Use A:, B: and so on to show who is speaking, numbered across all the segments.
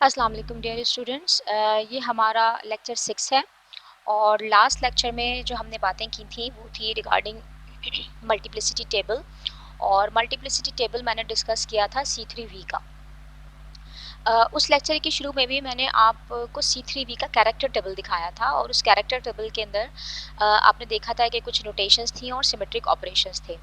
A: अस्सलाम वालेकुम dear students. ये हमारा लेक्चर 6 है और लास्ट लेक्चर में जो हमने बातें की थी वो थी रिगार्डिंग मल्टीप्लिसिटी टेबल। और मल्टीप्लिसिटी टेबल मैंने डिस्कस किया था C3V का। उस लेक्चर के शुरू में भी मैंने आपको C3V का कैरेक्टर टेबल दिखाया था और उस कैरेक्टर टेबल के अंदर आपने देखा था कि कुछ नोटेशंस थी और सिमेट्रिक ऑपरेशंस थे।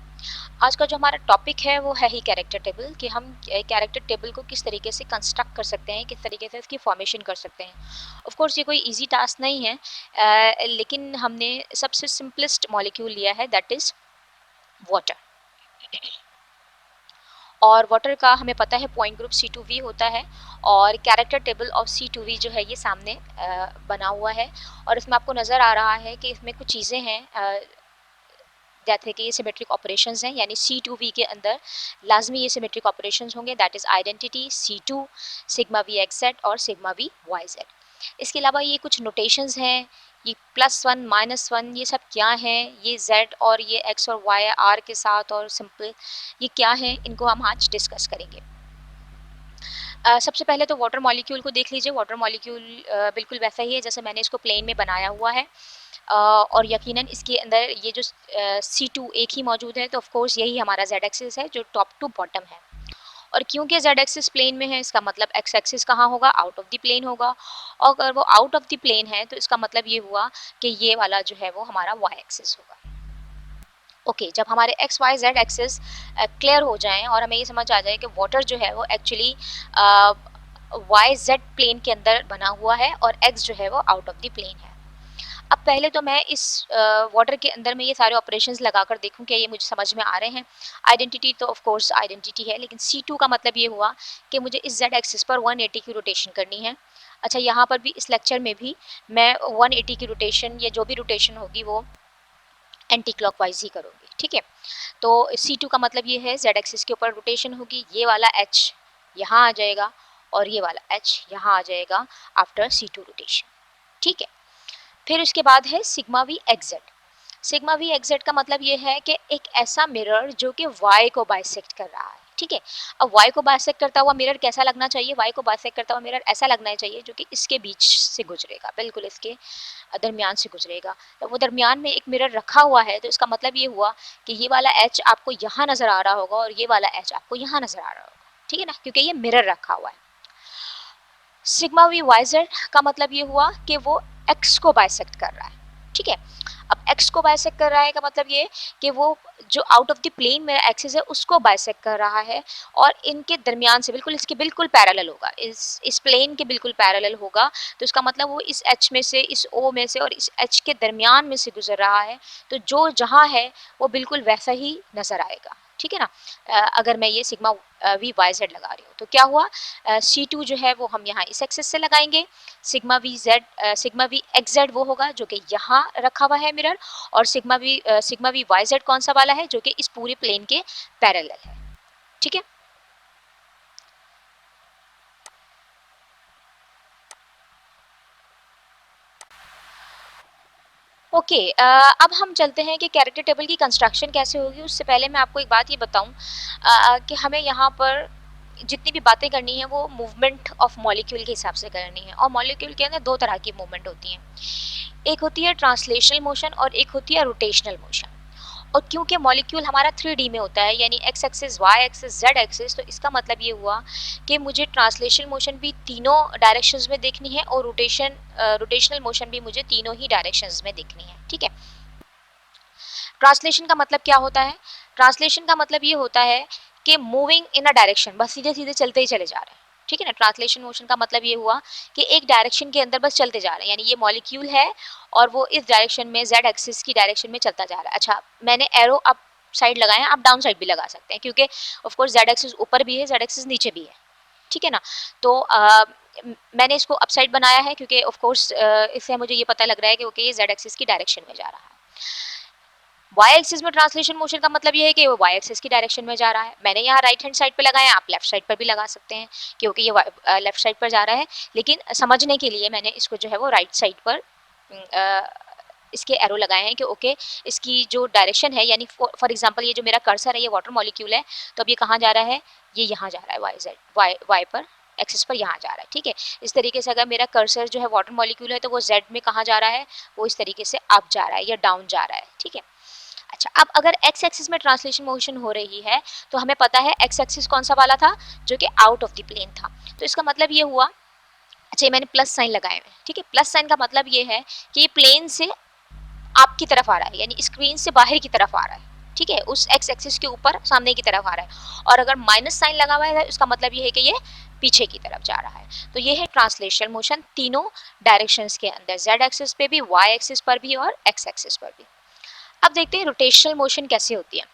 A: आज का जो हमारा टॉपिक है वो है ही कैरेक्टर टेबल, कि हम कैरेक्टर टेबल को किस तरीके से कंस्ट्रक्ट कर सकते हैं, किस तरीके से इसकी फॉर्मेशन कर सकते हैं। ऑफ कोर्स ये कोई इजी टास्क नहीं है, लेकिन हमने सबसे सिंपलेस्ट मॉलिक्यूल लिया है, दैट इज़ वाटर। और वाटर का हमें पता है पॉइंट ग्रुप C2V होता है और कैरेक्टर टेबल ऑफ C2V जो है ये सामने बना हुआ है। और इसमें आपको नज़र आ रहा है कि इसमें कुछ चीज़ें हैं जैसे कि ये सिमेट्रिक ऑपरेशंस हैं, यानी C2V के अंदर लाजमी ये सिमेट्रिक ऑपरेशंस होंगे, that is identity, C2, sigma V XZ और सिग्मा V YZ। इसके अलावा ये कुछ नोटेशंस हैं, ये +1 -1 ये सब क्या हैं, ये Z और ये X और Y R के साथ और सिंपल ये क्या हैं, इनको हम आज डिस्कस करेंगे। सबसे पहले तो वाटर मॉलिक्यूल को देख लीजिए। वाटर मॉलिक्यूल बिल्कुल वैसा ही है जैसे मैंने इसको प्लेन में बनाया हुआ है, और यकीनन इसके अंदर ये जो C2 एक ही मौजूद है, तो ऑफ कोर्स यही हमारा Z एक्सिस है जो टॉप टू बॉटम है। और क्योंकि Z एक्सिस प्लेन में है, इसका मतलब X एक्सिस कहाँ होगा, आउट ऑफ द प्लेन होगा। और अगर वो आउट ऑफ द प्लेन है तो इसका मतलब ये हुआ कि ये वाला जो है वो हमारा Y एक्सिस होगा। ओके, जब हमारे XYZ एक्सिस क्लियर हो जाएं और हमें ये समझ आ जाए कि वाटर जो है वो एक्चुअली YZ प्लेन के अंदर बना हुआ है और X जो है वो आउट ऑफ द प्लेन है। अब पहले तो मैं इस वाटर के अंदर में ये सारे ऑपरेशंस लगाकर देखूं कि ये मुझे समझ में आ रहे हैं। आइडेंटिटी तो ऑफ कोर्स आइडेंटिटी है, लेकिन C2 का मतलब ये हुआ कि मुझे इस Z एक्सिस पर 180 की रोटेशन करनी है। अच्छा, यहाँ पर भी इस लेक्चर में भी मैं 180 की रोटेशन या जो भी रोटेशन होगी वो एंटी क्लॉकवाइज ही करूँगी, ठीक है। तो C2 का मतलब ये है Z एक्सिस के ऊपर रोटेशन होगी, ये वाला H यहाँ आ जाएगा और ये वाला H यहाँ आ जाएगा आफ्टर C2 रोटेशन, ठीक है। फिर उसके बाद है sigma V XZ। Sigma V XZ का मतलब ये है कि एक ऐसा मिरर जो कि Y को बाइसेक्ट कर रहा है, ठीक है। अब Y को बाइसेक्ट करता हुआ मिरर कैसा लगना चाहिए, Y को बाइसेक्ट करता हुआ मिरर ऐसा लगना चाहिए जो कि इसके बीच से गुजरेगा, बिल्कुल इसके दरमियान से गुजरेगा। तो वो दरमियान में एक मिरर रखा हुआ है, तो इसका मतलब ये हुआ कि ये वाला H आपको यहाँ नज़र आ रहा होगा और ये वाला H आपको यहाँ नज़र आ रहा होगा, ठीक है ना, क्योंकि ये मिरर रखा हुआ है। सिग्मा V YZ का मतलब ये हुआ कि वो X को बाइसेक्ट कर रहा है, ठीक है। अब X को बाइसेक्ट कर रहा है का मतलब ये कि वो जो आउट ऑफ द प्लेन मेरा एक्सिस है उसको बाइसेक्ट कर रहा है और इनके दरमियान से बिल्कुल इसके बिल्कुल पैरेलल होगा, इस प्लेन के बिल्कुल पैरेलल होगा। तो इसका मतलब वो इस H में से, इस O में से और इस H के दरमियान में से गुजर रहा है, तो जो जहाँ है वो बिल्कुल वैसा ही नज़र आएगा, ठीक है ना। अगर मैं ये सिग्मा V YZ लगा रही हूँ तो क्या हुआ, C2 जो है वो हम यहाँ इस एक्सिस से लगाएंगे, सिग्मा V XZ वो होगा जो कि यहाँ रखा हुआ है मिरर, और सिग्मा V YZ कौन सा वाला है जो कि इस पूरे प्लेन के पैरेलल है, ठीक है। ओके, अब हम चलते हैं कि कैरेक्टर टेबल की कंस्ट्रक्शन कैसे होगी। उससे पहले मैं आपको एक बात ये बताऊं कि हमें यहाँ पर जितनी भी बातें करनी है वो मूवमेंट ऑफ मॉलिक्यूल के हिसाब से करनी है। और मॉलिक्यूल के अंदर दो तरह की मूवमेंट होती हैं, एक होती है ट्रांसलेशनल मोशन और एक होती है रोटेशनल मोशन। और क्योंकि मॉलिक्यूल हमारा 3D में होता है, यानी x axis, y axis, z axis, तो इसका मतलब ये हुआ कि मुझे ट्रांसलेशनल मोशन भी तीनों डायरेक्शंस में देखनी है और रोटेशनल मोशन भी मुझे तीनों ही डायरेक्शंस में देखनी है, ठीक है। ट्रांसलेशन का मतलब क्या होता है, ट्रांसलेशन का मतलब ये होता है कि मूविंग इन अ डायरेक्शन, बस सीधे सीधे चलते ही चले जा रहे हैं, ठीक है ना। ट्रांसलेशन मोशन का मतलब ये हुआ कि एक डायरेक्शन के अंदर बस चलते जा रहे हैं, यानी ये मॉलिक्यूल है और वो इस डायरेक्शन में, जेड एक्सिस की डायरेक्शन में चलता जा रहा है। अच्छा, मैंने एरो अप साइड लगाए हैं, आप डाउन साइड भी लगा सकते हैं, क्योंकि ऑफ कोर्स जेड एक्सिस ऊपर भी है, जेड एक्सिस नीचे भी है, ठीक है ना। तो मैंने इसको अप साइड बनाया है क्योंकि ऑफ कोर्स इससे मुझे ये पता लग रहा है कि ओके ये जेड एक्सिस की डायरेक्शन में जा रहा है। वाई एक्सिस में ट्रांसलेशन मोशन का मतलब ये है कि वो वाई एक्सिस की डायरेक्शन में जा रहा है। मैंने यहाँ राइट हैंड साइड पे लगाया, आप लेफ्ट साइड पर भी लगा सकते हैं क्योंकि ये लेफ्ट साइड पर जा रहा है, लेकिन समझने के लिए मैंने इसको जो है वो राइट साइड पर इसके एरो लगाए हैं कि ओके इसकी जो डायरेक्शन है, यानी फॉर एग्जांपल ये जो मेरा कर्सर है ये वाटर मॉलिक्यूल है, तो अब ये कहाँ जा रहा है, ये यहाँ जा रहा है वाई पर एक्सिस पर यहाँ जा रहा है, ठीक है। इस तरीके से अगर मेरा कर्सर जो है वाटर मॉलिक्यूल है तो वो जेड में कहाँ जा रहा है, वो इस तरीके से अप जा रहा है या डाउन जा रहा है, ठीक है। अच्छा, अब अगर एक्स एक्सिस में ट्रांसलेशन मोशन हो रही है तो हमें पता है एक्स एक्सिस कौन सा वाला था, जो कि आउट ऑफ द प्लेन था। तो इसका मतलब ये हुआ, अच्छा मैंने प्लस साइन लगाए हुए, ठीक है। प्लस साइन का मतलब ये है कि प्लेन से आपकी तरफ आ रहा है, यानी स्क्रीन से बाहर की तरफ आ रहा है, ठीक है, उस एक्स एक्सिस के ऊपर सामने की तरफ आ रहा है। और अगर माइनस साइन लगा हुआ है उसका मतलब ये है कि ये पीछे की तरफ जा रहा है। तो ये है ट्रांसलेशन मोशन तीनों डायरेक्शंस के अंदर, जेड एक्सिस पे भी, वाई एक्सिस पर भी और एक्स एक्सिस पर भी। अब देखते हैं रोटेशनल मोशन कैसे होती है।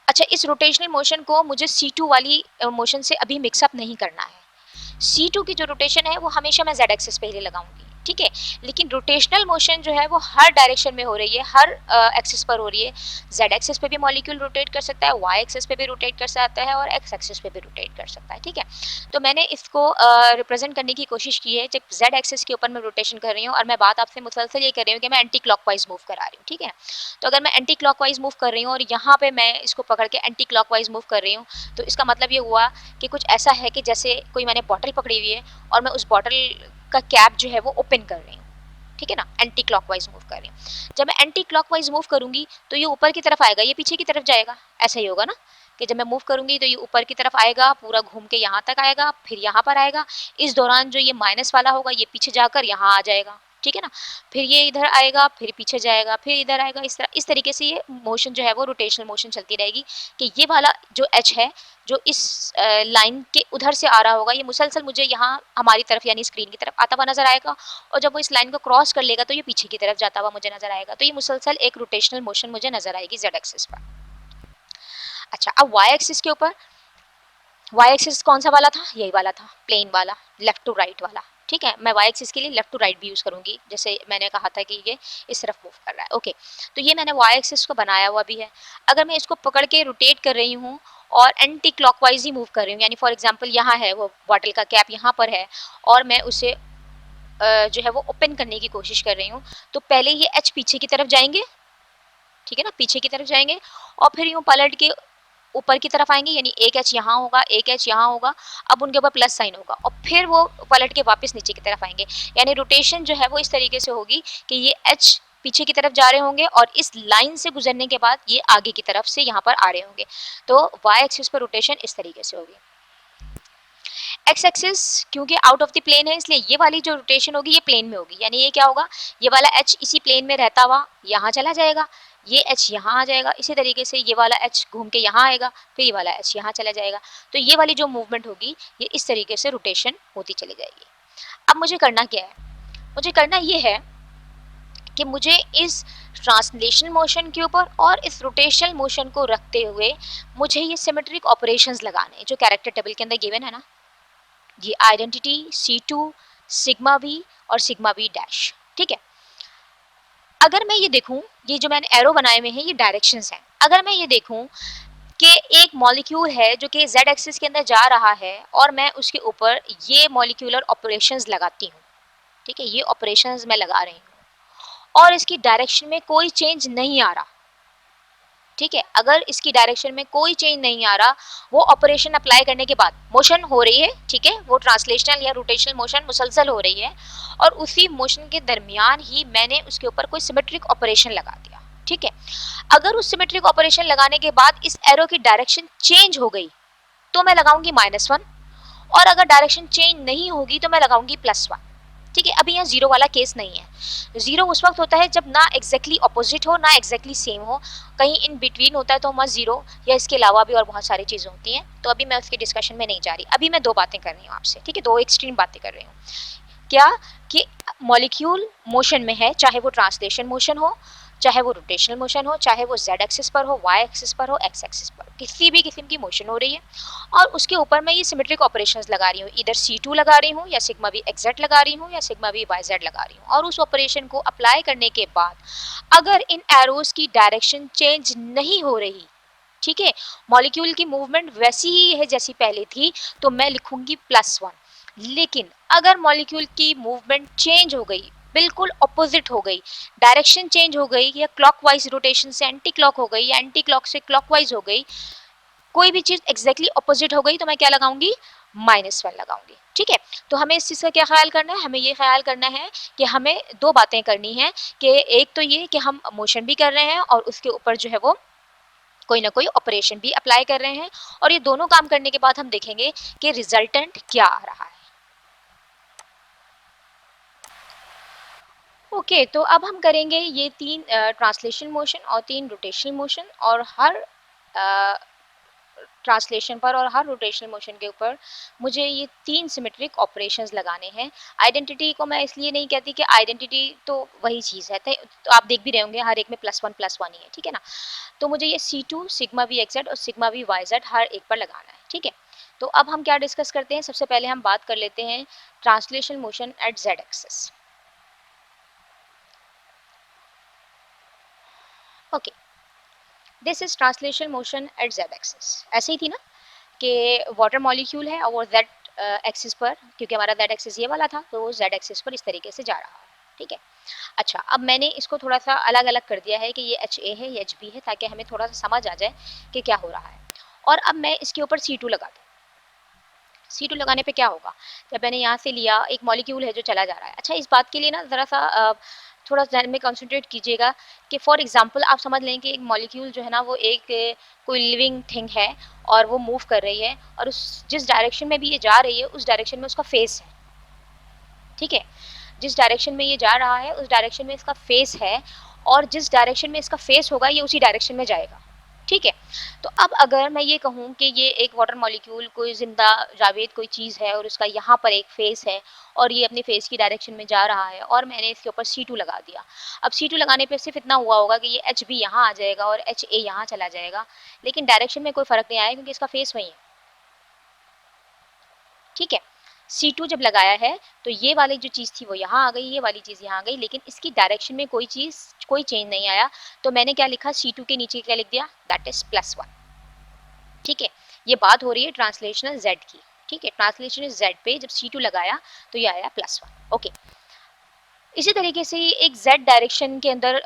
A: अच्छा, इस रोटेशनल मोशन को मुझे C2 वाली मोशन से अभी मिक्सअप नहीं करना है। C2 की जो रोटेशन है वो हमेशा मैं Z एक्सिस पे ही लगाऊंगी, ठीक है। लेकिन रोटेशनल मोशन जो है वो हर डायरेक्शन में हो रही है, हर एक्सिस पर हो रही है। Z एक्सिस पे भी मॉलिक्यूल रोटेट कर सकता है, Y एक्सिस पे भी रोटेट कर सकता है और X एक्सिस पे भी रोटेट कर सकता है, ठीक है। तो मैंने इसको रिप्रेजेंट करने की कोशिश की है, जब Z एक्सिस के ऊपर मैं रोटेशन कर रही हूँ और मैं बात आपसे मुसलसल ये कर रही हूँ कि मैं एंटी क्लॉकवाइज मूव करा रही हूँ, ठीक है। तो अगर मैं एंटी क्लॉकवाइज मूव कर रही हूँ और यहाँ पे मैं इसको पकड़ के एंटी क्लॉकवाइज मूव कर रही हूँ, तो इसका मतलब ये हुआ कि कुछ ऐसा है कि जैसे कोई मैंने बॉटल पकड़ी हुई है और मैं उस बॉटल का कैप जो है वो ओपन कर रही हूँ, ठीक है ना, एंटी क्लॉकवाइज मूव कर रही हूँ। जब मैं एंटी क्लॉकवाइज मूव करूंगी तो ये ऊपर की तरफ आएगा, ये पीछे की तरफ जाएगा, ऐसा ही होगा ना, कि जब मैं मूव करूंगी तो ये ऊपर की तरफ आएगा, पूरा घूम के यहाँ तक आएगा, फिर यहाँ पर आएगा। इस दौरान जो ये माइनस वाला होगा ये पीछे जाकर यहाँ आ जाएगा, ठीक है ना, फिर ये इधर आएगा, फिर पीछे जाएगा, फिर इधर आएगा। इस तरीके से ये मोशन जो है वो रोटेशनल मोशन चलती रहेगी कि ये वाला जो एच है जो इस लाइन के उधर से आ रहा होगा, ये मुसलसल मुझे यहाँ हमारी तरफ यानी स्क्रीन की तरफ आता हुआ नजर आएगा, और जब वो इस लाइन को क्रॉस कर लेगा तो ये पीछे की तरफ जाता हुआ मुझे नजर आएगा। तो ये मुसलसल एक रोटेशनल मोशन मुझे नजर आएगी जेड एक्सिस पर। अच्छा, अब वाई एक्सिस के ऊपर, वाई एक्सिस कौन सा वाला था, यही वाला था, प्लेन वाला, लेफ्ट टू राइट वाला, ठीक है। मैं वाई एक्सिस के लिए लेफ्ट टू राइट भी यूज करूंगी, जैसे मैंने कहा था कि ये इस तरफ मूव कर रहा है, ओके। तो ये मैंने वाई एक्सिस को बनाया हुआ भी है। अगर मैं इसको पकड़ के रोटेट कर रही हूँ और एंटी क्लॉकवाइज ही मूव कर रही हूँ, यानी फॉर एग्जांपल यहाँ है वो बॉटल का कैप यहाँ पर है और मैं उसे जो है वो ओपन करने की कोशिश कर रही हूँ, तो पहले ये एच पीछे की तरफ जाएंगे, ठीक है ना, पीछे की तरफ जाएंगे और फिर यूँ पलट के ऊपर की तरफ आएंगे, यानी एक एच यहाँ होगा, एक एच यहाँ होगा, अब उनके ऊपर प्लस साइन होगा और फिर वो पलट के वापस नीचे की तरफ आएंगे। यानी रोटेशन जो है वो इस तरीके से होगी कि ये एच पीछे की तरफ जा रहे होंगे और इस लाइन से गुजरने के बाद ये आगे की तरफ से यहाँ पर आ रहे होंगे। तो वाई एक्सिस पर रोटेशन इस तरीके से होगी। एक्स एक्सिस क्योंकि आउट ऑफ द प्लेन है इसलिए ये वाली जो रोटेशन होगी ये प्लेन में होगी, यानी ये क्या होगा, ये वाला एच इसी प्लेन में रहता हुआ यहाँ चला जाएगा, ये एच यहाँ आ जाएगा, इसी तरीके से ये वाला एच घूम के यहाँ आएगा, फिर ये वाला एच यहाँ चला जाएगा। तो ये वाली जो मूवमेंट होगी ये इस तरीके से रोटेशन होती चली जाएगी। अब मुझे करना क्या है, मुझे करना ये है कि मुझे इस ट्रांसलेशन मोशन के ऊपर और इस रोटेशनल मोशन को रखते हुए मुझे ये सिमेट्रिक ऑपरेशंस लगाने जो कैरेक्टर टेबल के अंदर गिवन है ना, ये आइडेंटिटी C2, सिग्मा V और सिग्मा V डैश, ठीक है। अगर मैं ये देखूं, ये जो मैंने एरो बनाए हुए हैं ये डायरेक्शंस हैं, अगर मैं ये देखूं कि एक मॉलिक्यूल है जो कि z एक्सिस के अंदर जा रहा है और मैं उसके ऊपर ये मॉलिक्यूलर ऑपरेशंस लगाती हूँ, ठीक है, ये ऑपरेशंस मैं लगा रही हूँ और इसकी डायरेक्शन में कोई चेंज नहीं आ रहा, ठीक है, अगर इसकी डायरेक्शन में कोई चेंज नहीं आ रहा, वो ऑपरेशन अप्लाई करने के बाद मोशन हो रही है, ठीक है, वो ट्रांसलेशनल या रोटेशनल मोशन मुसलसल हो रही है और उसी मोशन के दरमियान ही मैंने उसके ऊपर कोई सिमेट्रिक ऑपरेशन लगा दिया, ठीक है। अगर उस सिमेट्रिक ऑपरेशन लगाने के बाद इस एरो की डायरेक्शन चेंज हो गई तो मैं लगाऊंगी -1 और अगर डायरेक्शन चेंज नहीं होगी तो मैं लगाऊंगी +1, ठीक है। अभी यहाँ जीरो वाला केस नहीं है, जीरो उस वक्त होता है जब ना एग्जैक्टली ऑपोजिट हो ना एग्जैक्टली सेम हो, कहीं इन बिटवीन होता है तो मत जीरो, या इसके अलावा भी और बहुत सारी चीज़ें होती हैं, तो अभी मैं उसके डिस्कशन में नहीं जा रही। अभी मैं दो बातें कर रही हूँ आपसे, ठीक है, दो एक्सट्रीम बातें कर रही हूँ। क्या कि मॉलिक्यूल मोशन में है, चाहे वो ट्रांसलेशन मोशन हो, चाहे वो रोटेशनल मोशन हो, चाहे वो z एक्सिस पर हो, y एक्सिस पर हो, x एक्सिस पर, किसी भी किस्म की मोशन हो रही है और उसके ऊपर मैं ये सिमेट्रिक ऑपरेशंस लगा रही हूँ, इधर C2 लगा रही हूँ या सिग्मा V xz लगा रही हूँ या सिग्मा V yz लगा रही हूँ, और उस ऑपरेशन को अप्लाई करने के बाद अगर इन एरोज की डायरेक्शन चेंज नहीं हो रही, ठीक है, मॉलिक्यूल की मूवमेंट वैसी ही है जैसी पहले थी, तो मैं लिखूंगी +1। लेकिन अगर मॉलिक्यूल की मूवमेंट चेंज हो गई, बिल्कुल ऑपोजिट हो गई, डायरेक्शन चेंज हो गई, या क्लॉकवाइज रोटेशन से एंटी क्लॉक हो गई या एंटी क्लॉक से क्लॉकवाइज हो गई, कोई भी चीज एग्जैक्टली ऑपोजिट हो गई, तो मैं क्या लगाऊंगी, -1 लगाऊंगी। ठीक है, तो हमें इस चीज़ का क्या ख्याल करना है, हमें ये ख्याल करना है कि हमें दो बातें करनी है कि एक तो ये कि हम मोशन भी कर रहे हैं और उसके ऊपर जो है वो कोई ना कोई ऑपरेशन भी अप्लाई कर रहे हैं, और ये दोनों काम करने के बाद हम देखेंगे कि रिजल्टेंट क्या आ रहा है। ओके, तो अब हम करेंगे ये 3 ट्रांसलेशन मोशन और 3 रोटेशनल मोशन, और हर ट्रांसलेशन पर और हर रोटेशनल मोशन के ऊपर मुझे ये 3 सिमेट्रिक ऑपरेशंस लगाने हैं। आइडेंटिटी को मैं इसलिए नहीं कहती कि आइडेंटिटी तो वही चीज़ है, तो आप देख भी रहे होंगे हर एक में +1 ही है, ठीक है ना? तो मुझे ये C2 sigma we x Z और सिग्मा वी वाई जेड हर एक पर लगाना है, ठीक है? तो अब हम क्या डिस्कस करते हैं, सबसे पहले हम बात कर लेते हैं translation motion at z axis. Okay, this is translation motion at z axis. ऐसे ही थी ना कि वाटर मॉलिक्यूल है और वो जेड एक्सिस पर, क्योंकि हमारा जेड एक्सिस ये वाला था, तो वो जेड एक्सिस पर इस तरीके से जा रहा है, ठीक है? अच्छा, अब मैंने इसको थोड़ा सा अलग अलग कर दिया है कि ये एच ए है, ये एच बी है, ताकि हमें थोड़ा सा समझ आ जाए कि क्या हो रहा है। और अब मैं इसके ऊपर C2 लगा दूँ। C2 लगाने पे क्या होगा, जब मैंने यहाँ से लिया एक मॉलिक्यूल है जो चला जा रहा है। अच्छा, इस बात के लिए ना ज़रा सा थोड़ा ध्यान में कंसंट्रेट कीजिएगा कि फॉर एग्जांपल आप समझ लें कि एक मॉलिक्यूल जो है ना वो एक कोई लिविंग थिंग है और वो मूव कर रही है, और उस जिस डायरेक्शन में भी ये जा रही है उस डायरेक्शन में उसका फेस है, ठीक है? जिस डायरेक्शन में ये जा रहा है उस डायरेक्शन में इसका फेस है, और जिस डायरेक्शन में इसका फेस होगा ये उसी डायरेक्शन में जाएगा, ठीक है? तो अब अगर मैं ये कहूँ कि ये एक वाटर मॉलिक्यूल कोई जिंदा जावेद कोई चीज़ है और उसका यहाँ पर एक फेस है और ये अपने फेस की डायरेक्शन में जा रहा है, और मैंने इसके ऊपर C2 लगा दिया। अब C2 लगाने पे सिर्फ इतना हुआ होगा कि ये एच बी यहाँ आ जाएगा और एच ए यहाँ चला जाएगा, लेकिन डायरेक्शन में कोई फ़र्क नहीं आएगा क्योंकि इसका फेस वही है, ठीक है? C2 जब लगाया है तो ये वाली जो चीज़ थी वो यहाँ आ गई, ये वाली चीज़ यहाँ आ गई, लेकिन इसकी डायरेक्शन में कोई चेंज नहीं आया। तो मैंने क्या लिखा, C2 के नीचे क्या लिख दिया, दैट इज +1, ठीक है? ये बात हो रही है ट्रांसलेशनल Z की, ठीक है? ट्रांसलेशनल Z पे जब C2 लगाया तो ये आया +1। ओके, इसी तरीके से एक Z डायरेक्शन के अंदर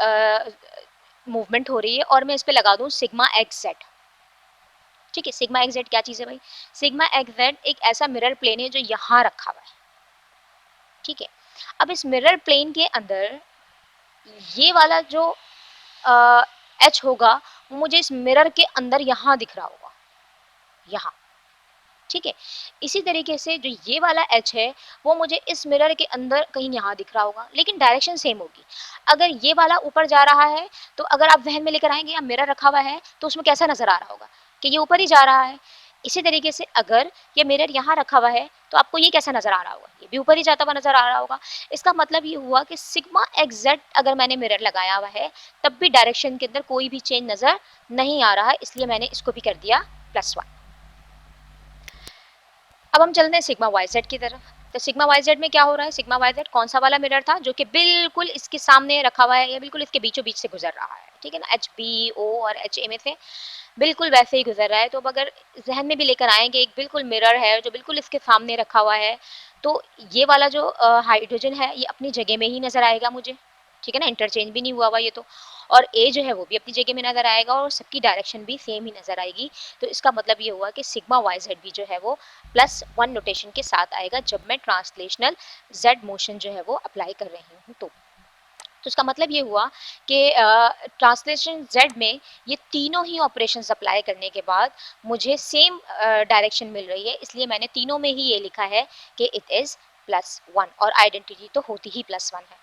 A: मूवमेंट हो रही है और मैं इस पे लगा दूं सिग्मा एक्स जेड, ठीक है? सिग्मा एक्स जेड क्या चीज़ है भाई, सिग्मा एक्स जेड एक ऐसा मिरर प्लेन है जो यहाँ रखा हुआ है, ठीक है? अब इस मिरर प्लेन के अंदर ये वाला जो एच होगा वो मुझे इस मिरर के अंदर यहाँ दिख रहा होगा, यहाँ, ठीक है? इसी तरीके से जो ये वाला एच है वो मुझे इस मिरर के अंदर कहीं यहाँ दिख रहा होगा, लेकिन डायरेक्शन सेम होगी। अगर ये वाला ऊपर जा रहा है तो अगर आप जहन में लेकर आएंगे यहाँ मिरर रखा हुआ है तो उसमें कैसा नजर आ रहा होगा कि ये ऊपर ही जा रहा है। इसी तरीके से अगर ये मिरर यहाँ रखा हुआ है तो आपको ये कैसा नजर आ रहा होगा, ये भी ऊपर ही जाता हुआ नजर आ रहा होगा। इसका मतलब ये हुआ कि सिग्मा एक्जेक्ट अगर मैंने मिरर लगाया हुआ है तब भी डायरेक्शन के अंदर कोई भी चेंज नजर नहीं आ रहा है, इसलिए मैंने इसको भी कर दिया +1। अब हम चलते हैं सिग्मा वाई जेड की तरफ। तो सिग्मा वाई जेड में क्या हो रहा है, सिग्मा वाई जेड कौन सा वाला मिरर था जो कि बिल्कुल इसके सामने रखा हुआ है या बिल्कुल इसके बीचों बीच से गुजर रहा है, ठीक है ना? एच बी ओ और एच ए में से बिल्कुल वैसे ही गुजर रहा है। तो अब अगर जहन में भी लेकर आए कि एक बिल्कुल मिरर है जो बिल्कुल इसके सामने रखा हुआ है, तो ये वाला जो हाइड्रोजन है ये अपनी जगह में ही नजर आएगा मुझे, ठीक है ना? इंटरचेंज भी नहीं हुआ हुआ ये तो, और ए जो है वो भी अपनी जगह में नजर आएगा और सबकी डायरेक्शन भी सेम ही नजर आएगी। तो इसका मतलब ये हुआ कि सिग्मा वाई जेड भी जो है वो +1 नोटेशन के साथ आएगा जब मैं ट्रांसलेशनल जेड मोशन जो है वो अप्लाई कर रही हूँ। तो इसका मतलब ये हुआ कि ट्रांसलेशन जेड में ये तीनों ही ऑपरेशंस अप्लाई करने के बाद मुझे सेम डायरेक्शन मिल रही है, इसलिए मैंने तीनों में ही ये लिखा है कि इट इज़ +1, और आइडेंटिटी तो होती ही +1 है।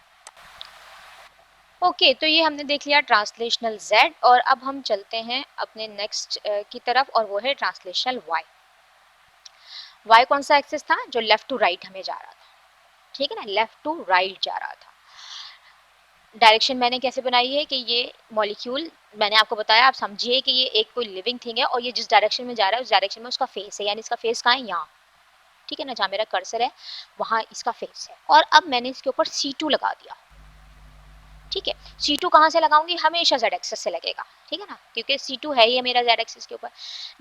A: ओके, तो ये हमने देख लिया ट्रांसलेशनल जेड, और अब हम चलते हैं अपने नेक्स्ट की तरफ, और वो है ट्रांसलेशनल वाई। वाई कौन सा एक्सिस था, जो लेफ्ट टू राइट हमें जा रहा था, ठीक है ना? लेफ्ट टू राइट जा रहा था। डायरेक्शन मैंने कैसे बनाई है कि ये मॉलिक्यूल, मैंने आपको बताया, आप समझिए कि ये एक कोई लिविंग थिंग है और ये जिस डायरेक्शन में जा रहा है उस डायरेक्शन में उसका फेस है, यानी इसका फेस कहाँ है, यहाँ, ठीक है ना? जहाँ मेरा कर्सर है वहाँ इसका फेस है। और अब मैंने इसके ऊपर C2 लगा दिया, ठीक है? C2 कहाँ से लगाऊंगी, हमेशा Z एक्सिस से लगेगा, ठीक है ना? क्योंकि C2 है ही मेरा Z एक्सिस के ऊपर।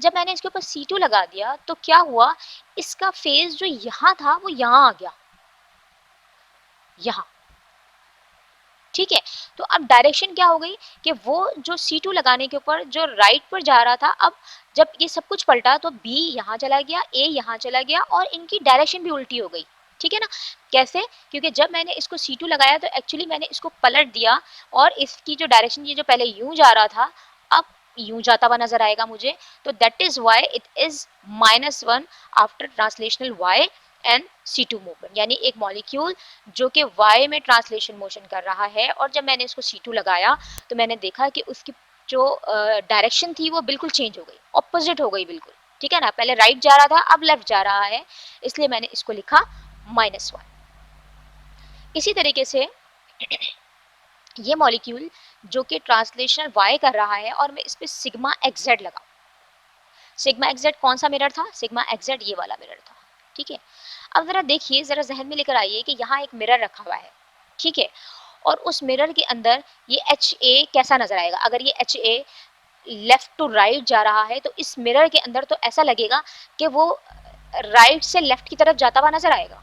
A: जब मैंने इसके ऊपर C2 लगा दिया तो क्या हुआ, इसका फेस जो यहाँ था वो यहाँ आ गया, यहाँ, ठीक है। तो अब डायरेक्शन क्या हो गई कि वो जो C2 लगाने के ऊपर जो राइट पर जा रहा था, अब जब ये सब कुछ पलटा तो B यहाँ चला गया, A यहाँ चला गया और इनकी डायरेक्शन भी उल्टी हो गई। ठीक है ना? कैसे? क्योंकि जब मैंने इसको C2 लगाया तो एक्चुअली मैंने इसको पलट दिया और इसकी जो डायरेक्शन, ये जो पहले यूं जा रहा था अब यूं जाता हुआ नजर आएगा मुझे। तो that is why it is -1 after translational y and C2 movement, यानी एक मॉलिक्यूल जो कि y में ट्रांसलेशन मोशन कर रहा है और जब मैंने इसको C2 लगाया तो मैंने देखा कि उसकी जो डायरेक्शन थी वो बिल्कुल चेंज हो गई, ऑपोजिट हो गई बिल्कुल। ठीक है ना? पहले राइट जा रहा था, अब लेफ्ट जा रहा है, इसलिए मैंने इसको लिखा -1। इसी तरीके से ये मॉलिक्यूल जो कि ट्रांसलेशनल y कर रहा है और मैं इस पे सिग्मा एक्जेड लगा। सिग्मा एक्जेड कौन सा मिरर था? सिग्मा एक्जेड ये वाला मिरर था। ठीक है। अब जरा देखिए, जरा जहन में लेकर आइए कि यहाँ एक मिरर रखा हुआ है। ठीक है। और उस मिरर के अंदर ये HA कैसा नजर आएगा? अगर ये HA लेफ्ट टू राइट जा रहा है तो इस मिरर के अंदर तो ऐसा लगेगा कि वो राइट से लेफ्ट की तरफ जाता हुआ नजर आएगा।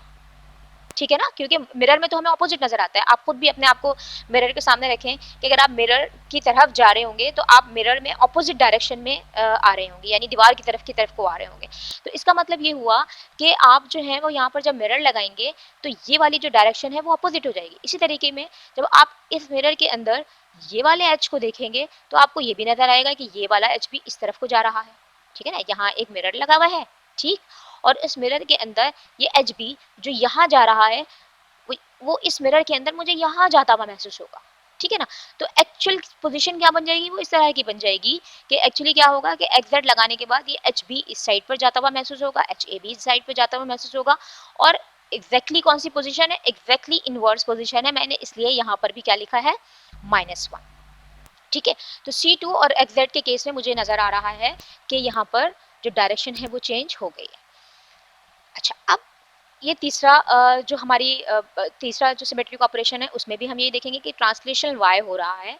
A: ठीक है ना? क्योंकि मिरर में तो हमें ऑपोजिट नजर आता है। आप खुद भी अपने आप को मिरर के सामने रखें कि अगर आप मिरर की तरफ जा रहे होंगे तो आप मिरर में ऑपोजिट डायरेक्शन में आ रहे होंगे, यानी दीवार की तरफ को आ रहे होंगे। तो इसका मतलब ये हुआ कि आप जो है वो यहाँ पर जब मिरर लगाएंगे तो ये वाली जो डायरेक्शन है वो ऑपोजिट हो जाएगी। इसी तरीके में जब आप इस मिरर के अंदर ये वाले एच को देखेंगे तो आपको ये भी नजर आएगा कि ये वाला एच भी इस तरफ को जा रहा है। ठीक है ना? यहाँ एक मिरर लगा हुआ है, ठीक, और इस मिरर के अंदर ये एच बी जो यहाँ जा रहा है वो इस मिरर के अंदर मुझे यहाँ जाता हुआ महसूस होगा। ठीक है ना? तो एक्चुअल पोजीशन क्या बन जाएगी? वो इस तरह की बन जाएगी कि एक्चुअली क्या होगा कि एक्जेड लगाने के बाद ये एच बी इस साइड पर जाता हुआ महसूस होगा, एच ए भी इस साइड पर जाता हुआ महसूस होगा। और एग्जैक्टली कौन सी पोजीशन है? एग्जैक्टली इनवर्स पोजीशन है। मैंने इसलिए यहाँ पर भी क्या लिखा है? -1। ठीक है। तो C2 और XZ के केस में मुझे नजर आ रहा है कि यहाँ पर जो डायरेक्शन है वो चेंज हो गई है। अच्छा, अब ये तीसरा जो हमारी तीसरा जो सिमेट्रिक ऑपरेशन है उसमें भी हम ये देखेंगे कि ट्रांसलेशनल y हो रहा है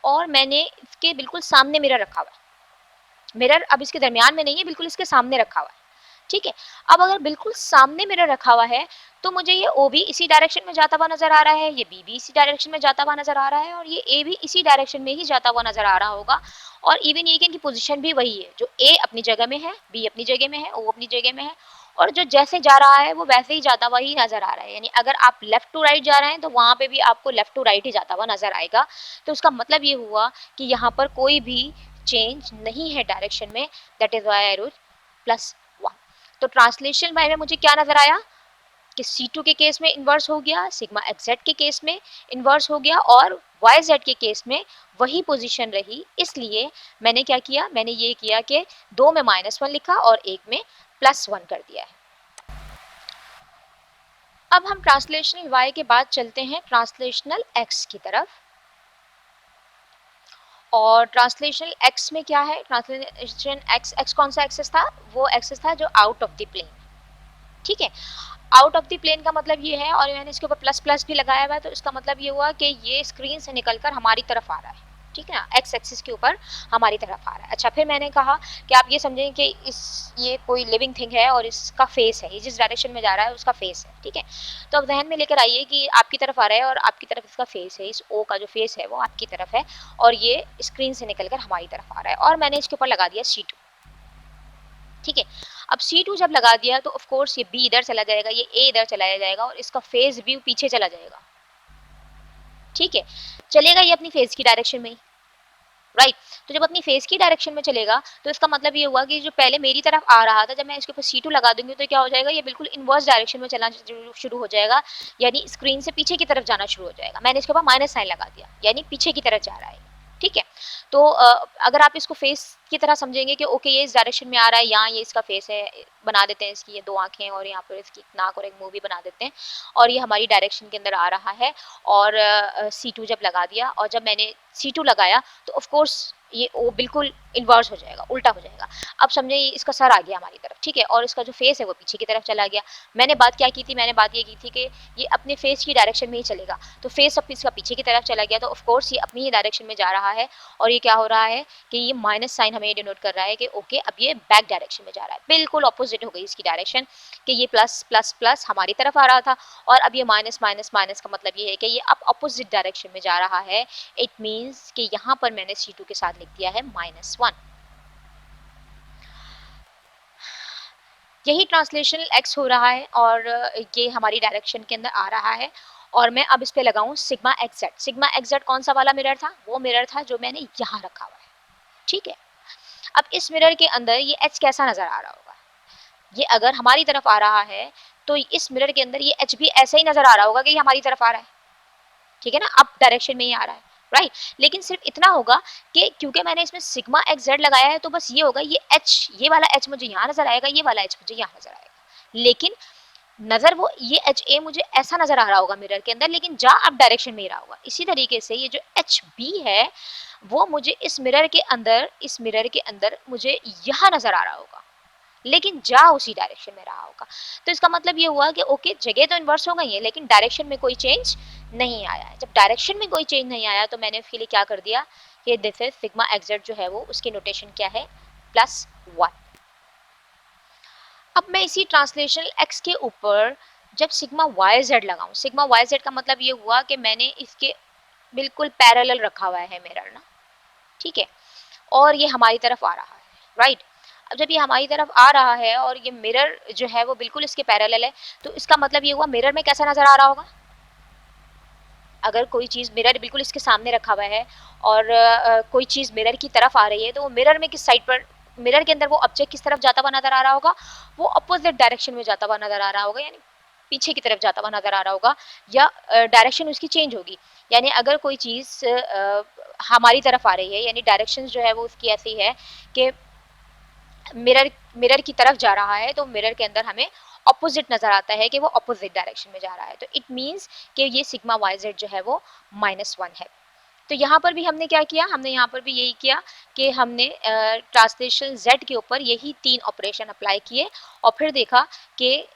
A: और मैंने इसके बिल्कुल सामने मिरर रखा हुआ है। मिरर अब इसके दरमियान में नहीं है, बिल्कुल इसके सामने रखा हुआ है। ठीक है। अब अगर बिल्कुल सामने मिरर रखा हुआ है तो मुझे ये O भी इसी डायरेक्शन में जाता हुआ नजर आ रहा है, ये B भी इसी डायरेक्शन में जाता हुआ नजर आ रहा है और ये A भी इसी डायरेक्शन में ही जाता हुआ नजर आ रहा होगा। और इवन ये कि इनकी पोजीशन भी वही है, जो A अपनी जगह में है, B अपनी जगह में है, O अपनी जगह में है और जो जैसे जा रहा है वो वैसे ही जाता हुआ ही नजर आ रहा है। यानी अगर आप लेफ्ट टू राइट जा रहे हैं तो वहां पे भी आपको लेफ्ट टू राइट ही जाता हुआ नजर आएगा। तो उसका मतलब ये हुआ कि यहाँ पर कोई भी चेंज नहीं है डायरेक्शन में। That is why I wrote +1। तो ट्रांसलेशन बाय में मुझे क्या नजर आया कि C2 के केस में इन्वर्स हो गया, सिग्मा XZ के केस में इन्वर्स हो गया और YZ के केस में वही पोजीशन रही। इसलिए मैंने क्या किया? मैंने ये किया कि 2 में -1 लिखा और 1 में +1 कर दिया है। अब हम ट्रांसलेशनल Y के बाद चलते हैं ट्रांसलेशनल X की तरफ। और ट्रांसलेशनल X में क्या है? ट्रांसलेशन X कौन सा एक्सेस था? वो एक्सेस था जो आउट ऑफ द प्लेन। ठीक है। आउट ऑफ द प्लेन का मतलब ये है, और मैंने इसके ऊपर प्लस भी लगाया हुआ है, तो इसका मतलब ये हुआ कि ये स्क्रीन से निकलकर हमारी तरफ आ रहा है। ठीक है ना? एक्स एक्सिस के ऊपर हमारी तरफ आ रहा है। अच्छा, फिर मैंने कहा कि आप ये समझें कि ये कोई लिविंग थिंग है और इसका फेस है, ये जिस डायरेक्शन में जा रहा है उसका फेस है। ठीक है। तो अब जहन में लेकर आइए कि आपकी तरफ आ रहा है और आपकी तरफ इसका फेस है, इस ओ का जो फेस है वो आपकी तरफ है और ये स्क्रीन से निकलकर हमारी तरफ आ रहा है और मैंने इसके ऊपर लगा दिया C2। ठीक है। अब C2 जब लगा दिया तो ऑफ कोर्स ये B इधर चला जाएगा, ये A इधर चला जाएगा और इसका फेज व्यू पीछे चला जाएगा। ठीक है। चलेगा ये अपनी फेज की डायरेक्शन में ही, राइट। तो जब अपनी फेस की डायरेक्शन में चलेगा तो इसका मतलब ये हुआ कि जो पहले मेरी तरफ आ रहा था, जब मैं इसके ऊपर C2 लगा दूंगी तो क्या हो जाएगा? ये बिल्कुल इनवर्स डायरेक्शन में चलना शुरू हो जाएगा, यानी स्क्रीन से पीछे की तरफ जाना शुरू हो जाएगा। मैंने इसके ऊपर माइनस साइन लगा दिया, यानी पीछे की तरफ जा रहा है। ठीक है। तो अगर आप इसको फेस की तरह समझेंगे कि ओके ये इस डायरेक्शन में आ रहा है, यहाँ ये इसका फेस है, बना देते हैं इसकी ये 2 आंखें और यहाँ पर इसकी नाक और एक मुंह भी बना देते हैं और ये हमारी डायरेक्शन के अंदर आ रहा है। और C2 जब लगा दिया और जब मैंने C2 लगाया तो ऑफ कोर्स ये वो बिल्कुल इन्वर्स हो जाएगा, उल्टा हो जाएगा। अब समझे इसका सर आ गया हमारी तरफ, ठीक है, और इसका जो फेस है वो पीछे की तरफ चला गया। मैंने बात क्या की थी? मैंने बात ये की थी कि ये अपने फेस की डायरेक्शन में ही चलेगा, तो फेस अब इसका पीछे की तरफ चला गया तो ऑफ कोर्स ये अपनी ही डायरेक्शन में जा रहा है और ये क्या हो रहा है कि ये माइनस साइन हमें डिनोट कर रहा है कि ओके अब ये बैक डायरेक्शन में जा रहा है, बिल्कुल ऑपोजिट हो गई इसकी डायरेक्शन कि ये प्लस प्लस प्लस हमारी तरफ आ रहा था और अब ये माइनस माइनस माइनस का मतलब ये है कि ये अब अपोजिट डायरेक्शन में जा रहा है। इट मीन्स कि यहाँ पर मैंने C2 के साथ लिख दिया है -1। यही ट्रांसलेशन x हो रहा है और ये हमारी डायरेक्शन के अंदर आ रहा है और मैं अब इस पे लगाऊं sigma x Z. Sigma x Z कौन सा वाला मिरर था? वो मिरर था जो मैंने यहाँ रखा हुआ है, ठीक है। अब इस मिरर के अंदर ये h कैसा नजर आ रहा होगा? ये अगर हमारी तरफ आ रहा है तो इस मिरर के अंदर ये h भी ऐसा ही नजर आ रहा होगा कि ये हमारी तरफ आ रहा है, ठीक है ना, अप डायरेक्शन में ही आ रहा है, राइट। लेकिन सिर्फ इतना होगा कि क्योंकि मैंने इसमें सिग्मा एक्स जेड लगाया है तो बस ये होगा ये h, ये वाला h मुझे यहाँ नजर आएगा, ये वाला h मुझे यहाँ नजर आएगा, लेकिन नजर वो ये एच ए मुझे ऐसा नजर आ रहा होगा मिरर के अंदर, लेकिन जा अप डायरेक्शन में ही रहा होगा। इसी तरीके से ये जो एच बी है वो मुझे इस मिरर के अंदर मुझे यहाँ नजर आ रहा होगा, लेकिन जा उसी डायरेक्शन में रहा होगा। तो इसका मतलब ये हुआ कि ओके जगह तो इन्वर्स हो गई है लेकिन डायरेक्शन में कोई चेंज नहीं आया है। जब डायरेक्शन में कोई चेंज नहीं आया तो मैंने उसके लिए क्या कर दिया कि this is sigma x Z जो है वो उसकी नोटेशन क्या है +1। अब मैं इसी ट्रांसलेशन x के ऊपर जब सिग्मा वाई जेड लगाऊं, सिग्मा वाई जेड का मतलब ये हुआ कि मैंने इसके बिल्कुल पैरेलल रखा हुआ है मिरर ना, ठीक है, और ये हमारी तरफ आ रहा है, राइट। अब जब ये हमारी तरफ आ रहा है और ये मिरर जो है वो बिल्कुल इसके पैरेलल है तो इसका मतलब ये हुआ मिरर में कैसा नजर आ रहा होगा? अगर कोई चीज़ मिरर बिल्कुल इसके सामने रखा हुआ है और कोई चीज़ मिरर की तरफ आ रही है तो वो मिरर में किस साइड पर, मिरर के अंदर वो ऑब्जेक्ट किस तरफ जाता हुआ नजर आ रहा होगा? वो अपोजिट डायरेक्शन में जाता हुआ नजर आ रहा होगा, यानी पीछे की तरफ जाता हुआ नजर आ रहा होगा या डायरेक्शन उसकी चेंज होगी। यानी अगर कोई चीज़ हमारी तरफ आ रही है यानी डायरेक्शन जो है वो उसकी ऐसी है कि मिरर मिरर की तरफ जा रहा है तो मिरर के अंदर हमें ऑपोजिट नजर आता है कि वो ऑपोजिट डायरेक्शन में जा रहा है, तो इट मीन्स कि ये सिग्मा वाई जेड जो है वो -1 है। तो यहाँ पर भी हमने क्या किया, हमने यहाँ पर भी यही किया कि हमने ट्रांसलेशन z के ऊपर यही 3 ऑपरेशन अप्लाई किए और फिर देखा कि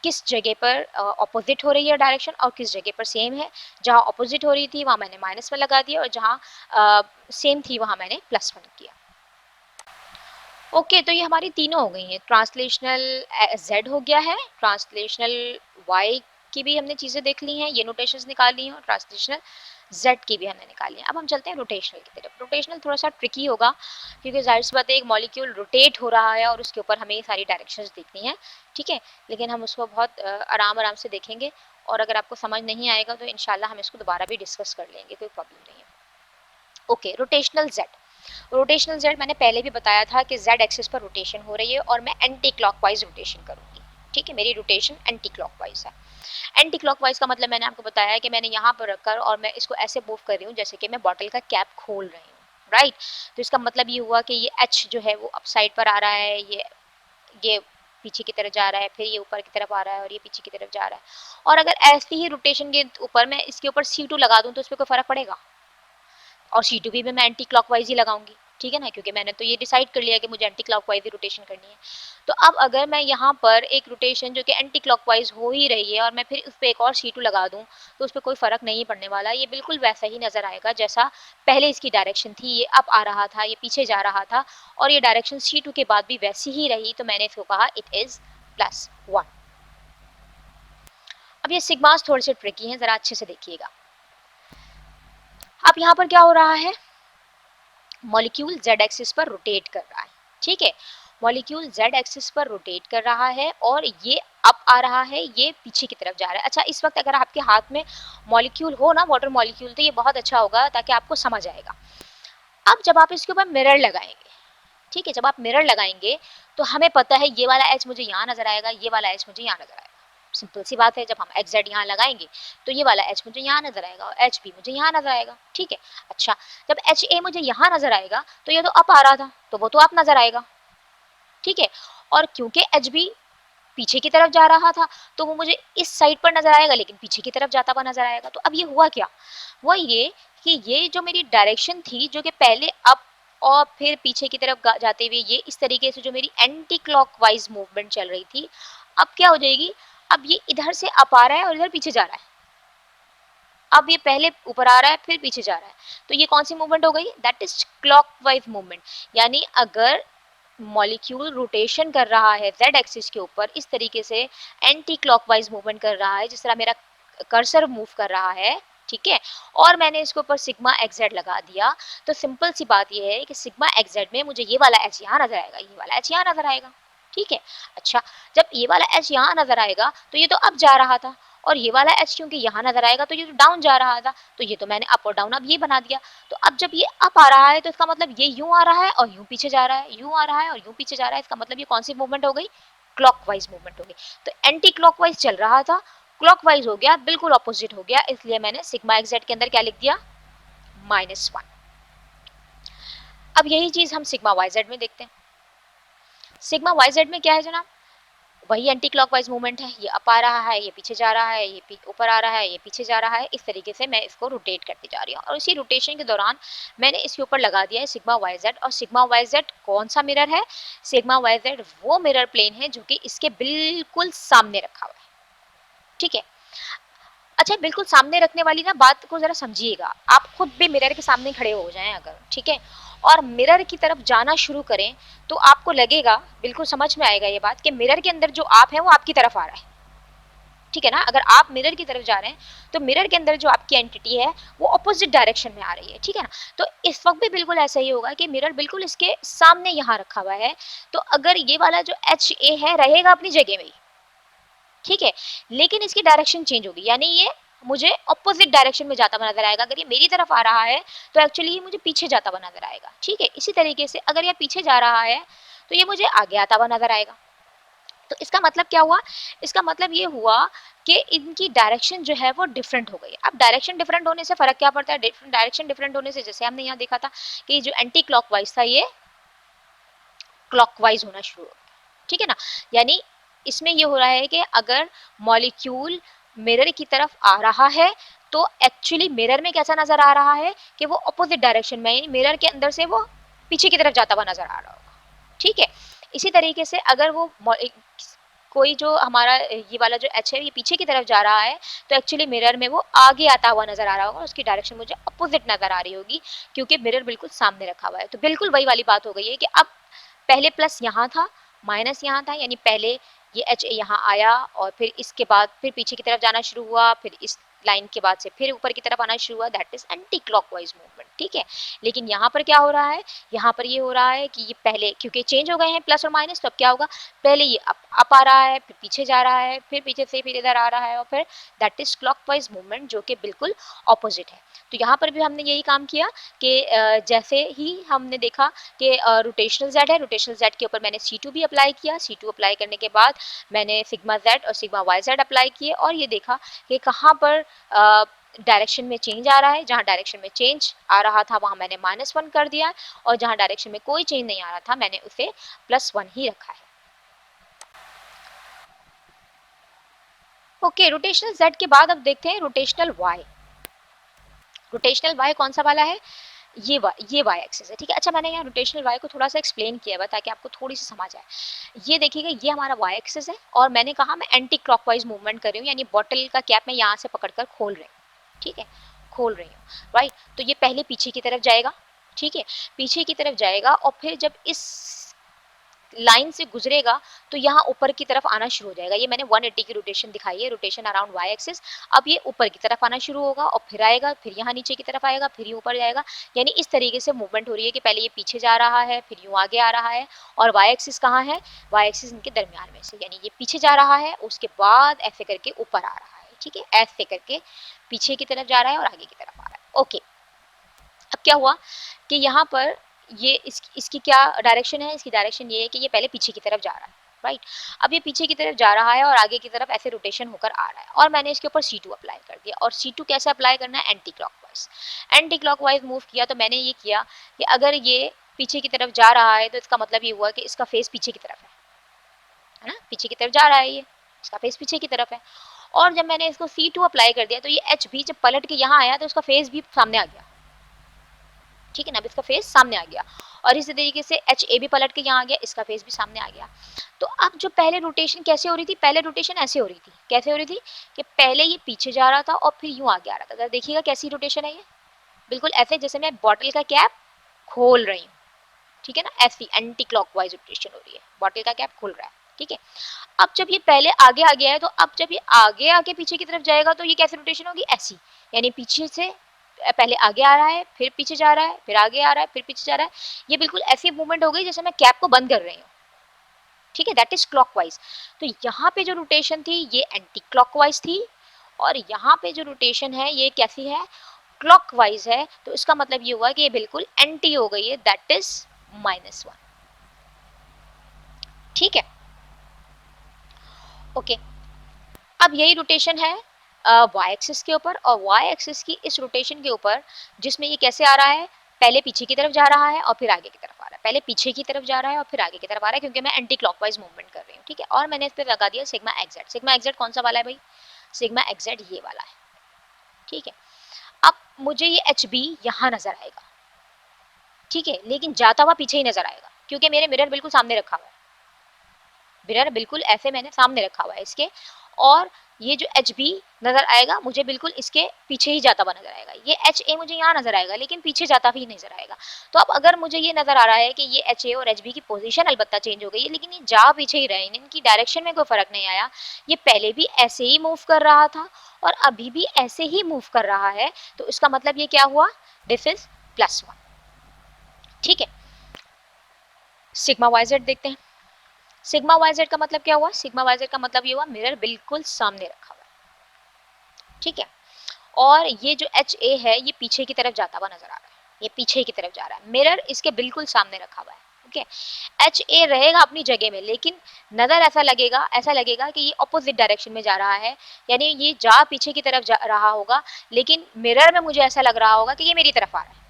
A: किस जगह पर ऑपोजिट हो रही है डायरेक्शन और किस जगह पर सेम है। जहाँ ऑपोजिट हो रही थी वहाँ मैंने -1 लगा दिया और जहाँ सेम थी वहाँ मैंने +1 किया। ओके तो ये हमारी तीनों हो गई हैं, ट्रांसलेशनल z हो गया है, ट्रांसलेशनल y की भी हमने चीज़ें देख ली हैं, ये नोटेशंस निकाल ली हैं और ट्रांसलेशनल z की भी हमने निकाली है। अब हम चलते हैं रोटेशनल की तरफ। रोटेशनल थोड़ा सा ट्रिकी होगा क्योंकि जाहिर सी बात है एक मॉलिक्यूल रोटेट हो रहा है और उसके ऊपर हमें ये सारी डायरेक्शंस देखनी है, ठीक है, लेकिन हम उसको बहुत आराम आराम से देखेंगे और अगर आपको समझ नहीं आएगा तो इंशाल्लाह हम इसको दोबारा भी डिस्कस कर लेंगे, कोई प्रॉब्लम नहीं है। Okay rotational z, rotational z मैंने पहले भी बताया था कि z एक्सिस पर रोटेशन हो रही है और मैं एंटी क्लॉकवाइज रोटेशन करूंगी, ठीक है, मेरी रोटेशन एंटी क्लॉकवाइज है। एंटी क्लॉकवाइज का मतलब मैंने आपको बताया है कि मैंने यहाँ पर रखकर और मैं इसको ऐसे मूव कर रही हूँ जैसे कि मैं बॉटल का कैप खोल रही हूँ, राइट। तो इसका मतलब ये हुआ कि ये h जो है वो अप साइड पर आ रहा है, ये पीछे की तरफ जा रहा है, फिर ये ऊपर की तरफ आ रहा है और ये पीछे की तरफ जा रहा है। और अगर ऐसी ही रोटेशन के ऊपर मैं इसके ऊपर C2 लगा दूँ तो इस पर कोई फर्क पड़ेगा? और C2 भी मैं एंटी क्लॉकवाइज ही लगाऊंगी, ठीक है ना, क्योंकि मैंने तो ये डिसाइड कर लिया कि मुझे एंटी क्लॉकवाइज ही रोटेशन करनी है। तो अब अगर मैं यहाँ पर एक रोटेशन जो कि एंटी क्लॉकवाइज हो ही रही है और मैं फिर उस पर एक और C2 लगा दूँ तो उस पर कोई फ़र्क नहीं पड़ने वाला, ये बिल्कुल वैसा ही नज़र आएगा जैसा पहले इसकी डायरेक्शन थी, ये अप आ रहा था, ये पीछे जा रहा था और ये डायरेक्शन C2 के बाद भी वैसी ही रही, तो मैंने इसको कहा इट इज़ +1। अब ये सिग्मास थोड़े से ट्रिकी हैं, ज़रा अच्छे से देखिएगा। अब यहाँ पर क्या हो रहा है, मॉलिक्यूल z एक्सिस पर रोटेट कर रहा है, ठीक है, मॉलिक्यूल z एक्सिस पर रोटेट कर रहा है और ये अप आ रहा है, ये पीछे की तरफ जा रहा है। अच्छा इस वक्त अगर आपके हाथ में मॉलिक्यूल हो ना, वाटर मॉलिक्यूल, तो ये बहुत अच्छा होगा ताकि आपको समझ आएगा। अब जब आप इसके ऊपर मिरर लगाएंगे, ठीक है, जब आप मिरर लगाएंगे तो हमें पता है ये वाला h मुझे यहाँ नजर आएगा, ये वाला h मुझे यहाँ नजर आएगा, सिंपल सी बात है। जब हम एक्स जेड यहाँ लगाएंगे तो ये वाला h मुझे यहाँ नजर आएगा और एच बी मुझे यहाँ नजर आएगा, ठीक है। अच्छा जब एच ए मुझे यहाँ नजर आएगा तो ये तो अप आ रहा था तो वो तो अप नजर आएगा, ठीक है, और क्योंकि एच बी पीछे की तरफ जा रहा था तो वो मुझे इस साइड पर नजर आएगा लेकिन पीछे की तरफ जाता हुआ नजर आएगा। तो अब ये हुआ क्या, वो ये कि ये जो मेरी डायरेक्शन थी जो कि पहले अप और फिर पीछे की तरफ जाते हुए ये इस तरीके से जो मेरी एंटी क्लॉकवाइज मूवमेंट चल रही थी, अब क्या हो जाएगी, अब ये इधर से अप आ रहा है और इधर पीछे जा रहा है, अब ये पहले ऊपर आ रहा है फिर पीछे जा रहा है, तो ये कौन सी मूवमेंट हो गई? That is clockwise movement. यानी अगर मॉलिक्यूल रोटेशन कर रहा है z एक्सिस के ऊपर इस तरीके से एंटी क्लॉकवाइज मूवमेंट कर रहा है, जिस तरह मेरा कर्सर मूव कर रहा है, ठीक है, और मैंने इसके ऊपर सिग्मा एक्स लगा दिया, तो सिंपल सी बात ये है कि सिग्मा एक्स में मुझे ये वाला एच यहाँ नजर आएगा, ये वाला एच यहाँ नजर आएगा, ठीक है। अच्छा, जब ये वाला एच यहाँ नजर आएगा तो ये तो अप जा रहा था, और ये वाला एच क्योंकि यहाँ नजर आएगा तो ये तो डाउन जा रहा था, तो ये तो मैंने अप और डाउन अब ये बना दिया। तो अब जब ये अप आ रहा है तो इसका मतलब ये यूं आ रहा है और यूं पीछे जा रहा है, यूं आ रहा है और यूं पीछे जा रहा है, इसका मतलब ये कौन सी मूवमेंट हो गई? क्लॉकवाइज मूवमेंट हो गई। तो एंटी क्लॉकवाइज चल रहा था, क्लॉकवाइज हो गया, बिल्कुल ऑपोजिट हो गया, इसलिए मैंने सिग्मा एक्स के अंदर क्या लिख दिया? -1। अब यही चीज हम सिग्मा वाई जेड में देखते हैं। सिग्मा वाई जेड में क्या है जनाब? वही एंटी क्लॉकवाइज मूवमेंट है, ये अप आ रहा है, ये पीछे जा रहा है, ये ऊपर आ रहा है, ये पीछे जा रहा है, इस तरीके से मैं इसको रोटेट करती जा रही हूँ। और इसी रोटेशन के दौरान मैंने इसके ऊपर लगा दिया है सिग्मा वाई जेड। और सिग्मा वाई जेड कौन सा मिरर है? सिग्मा वाई जेड वो मिरर प्लेन है जो कि इसके बिल्कुल सामने रखा हुआ है, ठीक है। अच्छा, बिल्कुल सामने रखने वाली ना बात को जरा समझिएगा, आप खुद भी मिरर के सामने खड़े हो जाएं अगर, ठीक है, और मिरर की तरफ जाना शुरू करें तो आपको लगेगा, बिल्कुल समझ में आएगा ये बात कि मिरर के अंदर जो आप है वो आपकी तरफ आ रहा है, ठीक है ना। अगर आप मिरर की तरफ जा रहे हैं तो मिरर के अंदर जो आपकी एंटिटी है वो ऑपोजिट डायरेक्शन में आ रही है, ठीक है ना। तो इस वक्त भी बिल्कुल ऐसा ही होगा कि मिरर बिल्कुल इसके सामने यहाँ रखा हुआ है, तो अगर ये वाला जो एच ए है रहेगा अपनी जगह में ही, ठीक है, लेकिन इसकी डायरेक्शन चेंज होगी, यानी ये मुझे ऑपोजिट डायरेक्शन में जाता हुआ नजर आएगा। अगर ये मेरी तरफ आ रहा है तो एक्चुअली ये मुझे पीछे जाता हुआ नजर आएगा, ठीक है। इसी तरीके से अगर ये पीछे जा रहा है तो ये मुझे आगे आता हुआ नजर आएगा। तो इसका मतलब क्या हुआ? इसका मतलब ये हुआ कि इनकी डायरेक्शन जो है वो डिफरेंट हो गई। अब डायरेक्शन डिफरेंट होने से फर्क क्या पड़ता है? डायरेक्शन डिफरेंट होने से जैसे हमने यहाँ देखा था कि जो एंटी क्लॉकवाइज था ये क्लॉकवाइज होना शुरू हो गया, ठीक है ना। यानी इसमें ये हो रहा है कि अगर मॉलिक्यूल मिरर की तरफ आ रहा है तो एक्चुअली मिरर में कैसा नजर आ रहा है कि वो अपोजिट डायरेक्शन में, यानी मिरर के अंदर से वो पीछे की तरफ जाता हुआ नजर आ रहा होगा, ठीक है। इसी तरीके से अगर वो कोई जो हमारा ये वाला जो एच है ये पीछे की तरफ जा रहा है तो एक्चुअली मिरर में वो आगे आता हुआ नजर आ रहा होगा, उसकी डायरेक्शन मुझे अपोजिट नजर आ रही होगी क्योंकि मिरर बिल्कुल सामने रखा हुआ है। तो बिल्कुल वही वाली बात हो गई है कि अब पहले प्लस यहाँ था, माइनस यहाँ था, यानी पहले ये एच ए यहाँ आया और फिर इसके बाद फिर पीछे की तरफ जाना शुरू हुआ, फिर इस लाइन के बाद से फिर ऊपर की तरफ आना शुरू हुआ, that is anti clockwise movement, ठीक है। लेकिन यहाँ पर क्या हो रहा है? यहाँ पर ये हो रहा है कि ये पहले क्योंकि चेंज हो गए हैं प्लस और माइनस, तो अब क्या होगा? पहले ये अप आ रहा है, फिर पीछे जा रहा है, फिर पीछे से फिर इधर आ रहा है, और फिर दैट इज क्लॉकवाइज मूवमेंट जो कि बिल्कुल ऑपोजिट है। तो यहाँ पर भी हमने यही काम किया कि जैसे ही हमने देखा कि रोटेशनल जेड है, रोटेशनल जेड के ऊपर मैंने C2 भी अप्लाई किया, C2 अप्लाई करने के बाद मैंने सिग्मा जेड और सिग्मा वाई जेड अप्लाई किए और ये देखा कि कहाँ पर डायरेक्शन में चेंज आ रहा है। जहाँ डायरेक्शन में चेंज आ रहा था वहाँ मैंने -1 कर दिया, और जहाँ डायरेक्शन में कोई चेंज नहीं आ रहा था मैंने उसे +1 ही रखा है। ओके, रोटेशनल जेड के बाद अब देखते हैं रोटेशनल वाई। रोटेशनल वाई कौन सा वाला है? ये वाई एक्सिस है, ठीक है। अच्छा, मैंने यहाँ रोटेशनल वाई को थोड़ा सा एक्सप्लेन किया है ताकि आपको थोड़ी सी समझ आए। ये देखिएगा, ये हमारा वाई एक्सिस है और मैंने कहा मैं एंटी क्लॉकवाइज मूवमेंट कर रही हूँ, यानी बॉटल का कैप मैं यहाँ से पकड़कर खोल रही हूँ, ठीक है, खोल रही हूँ, राइट। तो ये पहले पीछे की तरफ जाएगा, ठीक है, पीछे की तरफ जाएगा और फिर जब इस लाइन से गुजरेगा तो यहाँ ऊपर की तरफ आना शुरू हो जाएगा। ये मैंने 180 की रोटेशन दिखाई है, रोटेशन अराउंड वाई एक्सिस। अब ये ऊपर की तरफ आना शुरू होगा और फिर आएगा, फिर यहाँ नीचे की तरफ आएगा, फिर ये ऊपर जाएगा। यानी इस तरीके से मूवमेंट हो रही है कि पहले ये पीछे जा रहा है, फिर यूँ आगे आ रहा है, और वाई एक्सिस कहाँ है? वाई एक्सिस इनके दरमियान में से, यानी ये पीछे जा रहा है, उसके बाद ऐसे करके ऊपर आ रहा है, ठीक है, ऐसे करके पीछे की तरफ जा रहा है और आगे की तरफ आ रहा है। ओके, अब क्या हुआ कि यहाँ पर ये इसकी क्या डायरेक्शन है? इसकी डायरेक्शन ये है कि ये पहले पीछे की तरफ जा रहा है, राइट। अब ये पीछे की तरफ जा रहा है और आगे की तरफ ऐसे रोटेशन होकर आ रहा है, और मैंने इसके ऊपर C2 अप्लाई कर दिया। और C2 कैसे अप्लाई करना है? Anti clockwise. Anti clockwise move किया तो मैंने ये किया कि अगर ये पीछे की तरफ जा रहा है तो इसका मतलब ये हुआ कि इसका फेस पीछे की तरफ है ना, पीछे की तरफ जा रहा है, ये इसका फेस पीछे की तरफ है। और जब मैंने इसको C2 अप्लाई कर दिया तो ये H भी जब पलट के यहाँ आया तो उसका फेस भी सामने आ गया, ठीक है ना, अब इसका फेस सामने आ गया। और इसी तरीके से एच ए भी पलट के यहाँ आ गया, इसका फेस भी सामने आ गया। तो अब जो पहले रोटेशन कैसे हो रही थी, पहले रोटेशन ऐसे हो रही थी, कैसे हो रही थी कि पहले ये पीछे जा रहा था और फिर यूं आगे आ रहा था। देखिएगा कैसी रोटेशन है ये, बिल्कुल ऐसे जैसे मैं बॉटल का कैप खोल रही हूँ, ठीक है ना, ऐसी एंटी क्लॉकवाइज रोटेशन हो रही है, बॉटल का कैप खुल रहा है, ठीक है। अब जब ये पहले आगे आ गया है, तो अब जब ये आगे आके पीछे की तरफ जाएगा तो ये कैसी रोटेशन होगी, ऐसी, यानी पीछे से पहले आगे आ रहा है, फिर पीछे जा रहा है, फिर आगे आ रहा है, फिर पीछे जा रहा है। ये बिल्कुल ऐसी मूवमेंट हो गई जैसे मैं कैप को बंद कर रही हूँ, ठीक है, दैट इज क्लॉकवाइज। तो यहाँ पे जो रोटेशन थी ये एंटी क्लॉकवाइज थी, और यहाँ पे जो रोटेशन है ये कैसी है, क्लॉकवाइज है। तो इसका मतलब ये हुआ कि ये बिल्कुल एंटी हो गई है, दैट इज -1, ठीक है, ओके। अब यही रोटेशन है वाई एक्सिस के ऊपर, और वाई एक्सिस की इस रोटेशन के ऊपर जिसमें ये कैसे आ रहा है, पहले पीछे की तरफ जा रहा है और फिर आगे की तरफ आ रहा है, पहले पीछे की तरफ जा रहा है और फिर आगे की तरफ आ रहा है, क्योंकि मैं एंटी क्लॉकवाइज मूवमेंट कर रही हूँ, ठीक है। और मैंने इस पर लगा दिया सिग्मा एक्जेड। सिग्मा एक्जेड कौन सा वाला है भाई, सिग्मा एक्जेड ये वाला है, ठीक है। अब मुझे ये एच बी यहाँ नजर आएगा, ठीक है, लेकिन जाता हुआ पीछे ही नजर आएगा, क्योंकि मेरे मिरर बिल्कुल सामने रखा हुआ है, मिरर बिल्कुल ऐसे मैंने सामने रखा हुआ है इसके, और ये जो एच बी नजर आएगा मुझे बिल्कुल इसके पीछे ही जाता हुआ नजर आएगा। ये एच ए मुझे यहाँ नजर आएगा लेकिन पीछे जाता भी नजर आएगा। तो अब अगर मुझे ये नजर आ रहा है कि ये एच ए और एच बी की पोजीशन अलबत्ता चेंज हो गई है, लेकिन ये जा पीछे ही रहे, इनकी डायरेक्शन में कोई फर्क नहीं आया, ये पहले भी ऐसे ही मूव कर रहा था और अभी भी ऐसे ही मूव कर रहा है, तो इसका मतलब ये क्या हुआ, दिस इज +1, ठीक है। सिग्मा वाई जेड देखते हैं। सिग्मा वाई जेड का मतलब क्या हुआ, सिग्मा वाई जेड का मतलब ये हुआ मिरर बिल्कुल सामने रखा हुआ है, ठीक है, और ये जो एच ए है ये पीछे की तरफ जाता हुआ नजर आ रहा है, ये पीछे की तरफ जा रहा है, मिरर इसके बिल्कुल सामने रखा हुआ है, ओके। एच ए रहेगा अपनी जगह में, लेकिन नजर ऐसा लगेगा कि ये ऑपोजिट डायरेक्शन में जा रहा है, यानी ये जा पीछे की तरफ जा रहा होगा, लेकिन मिरर में मुझे ऐसा लग रहा होगा कि ये मेरी तरफ आ रहा है,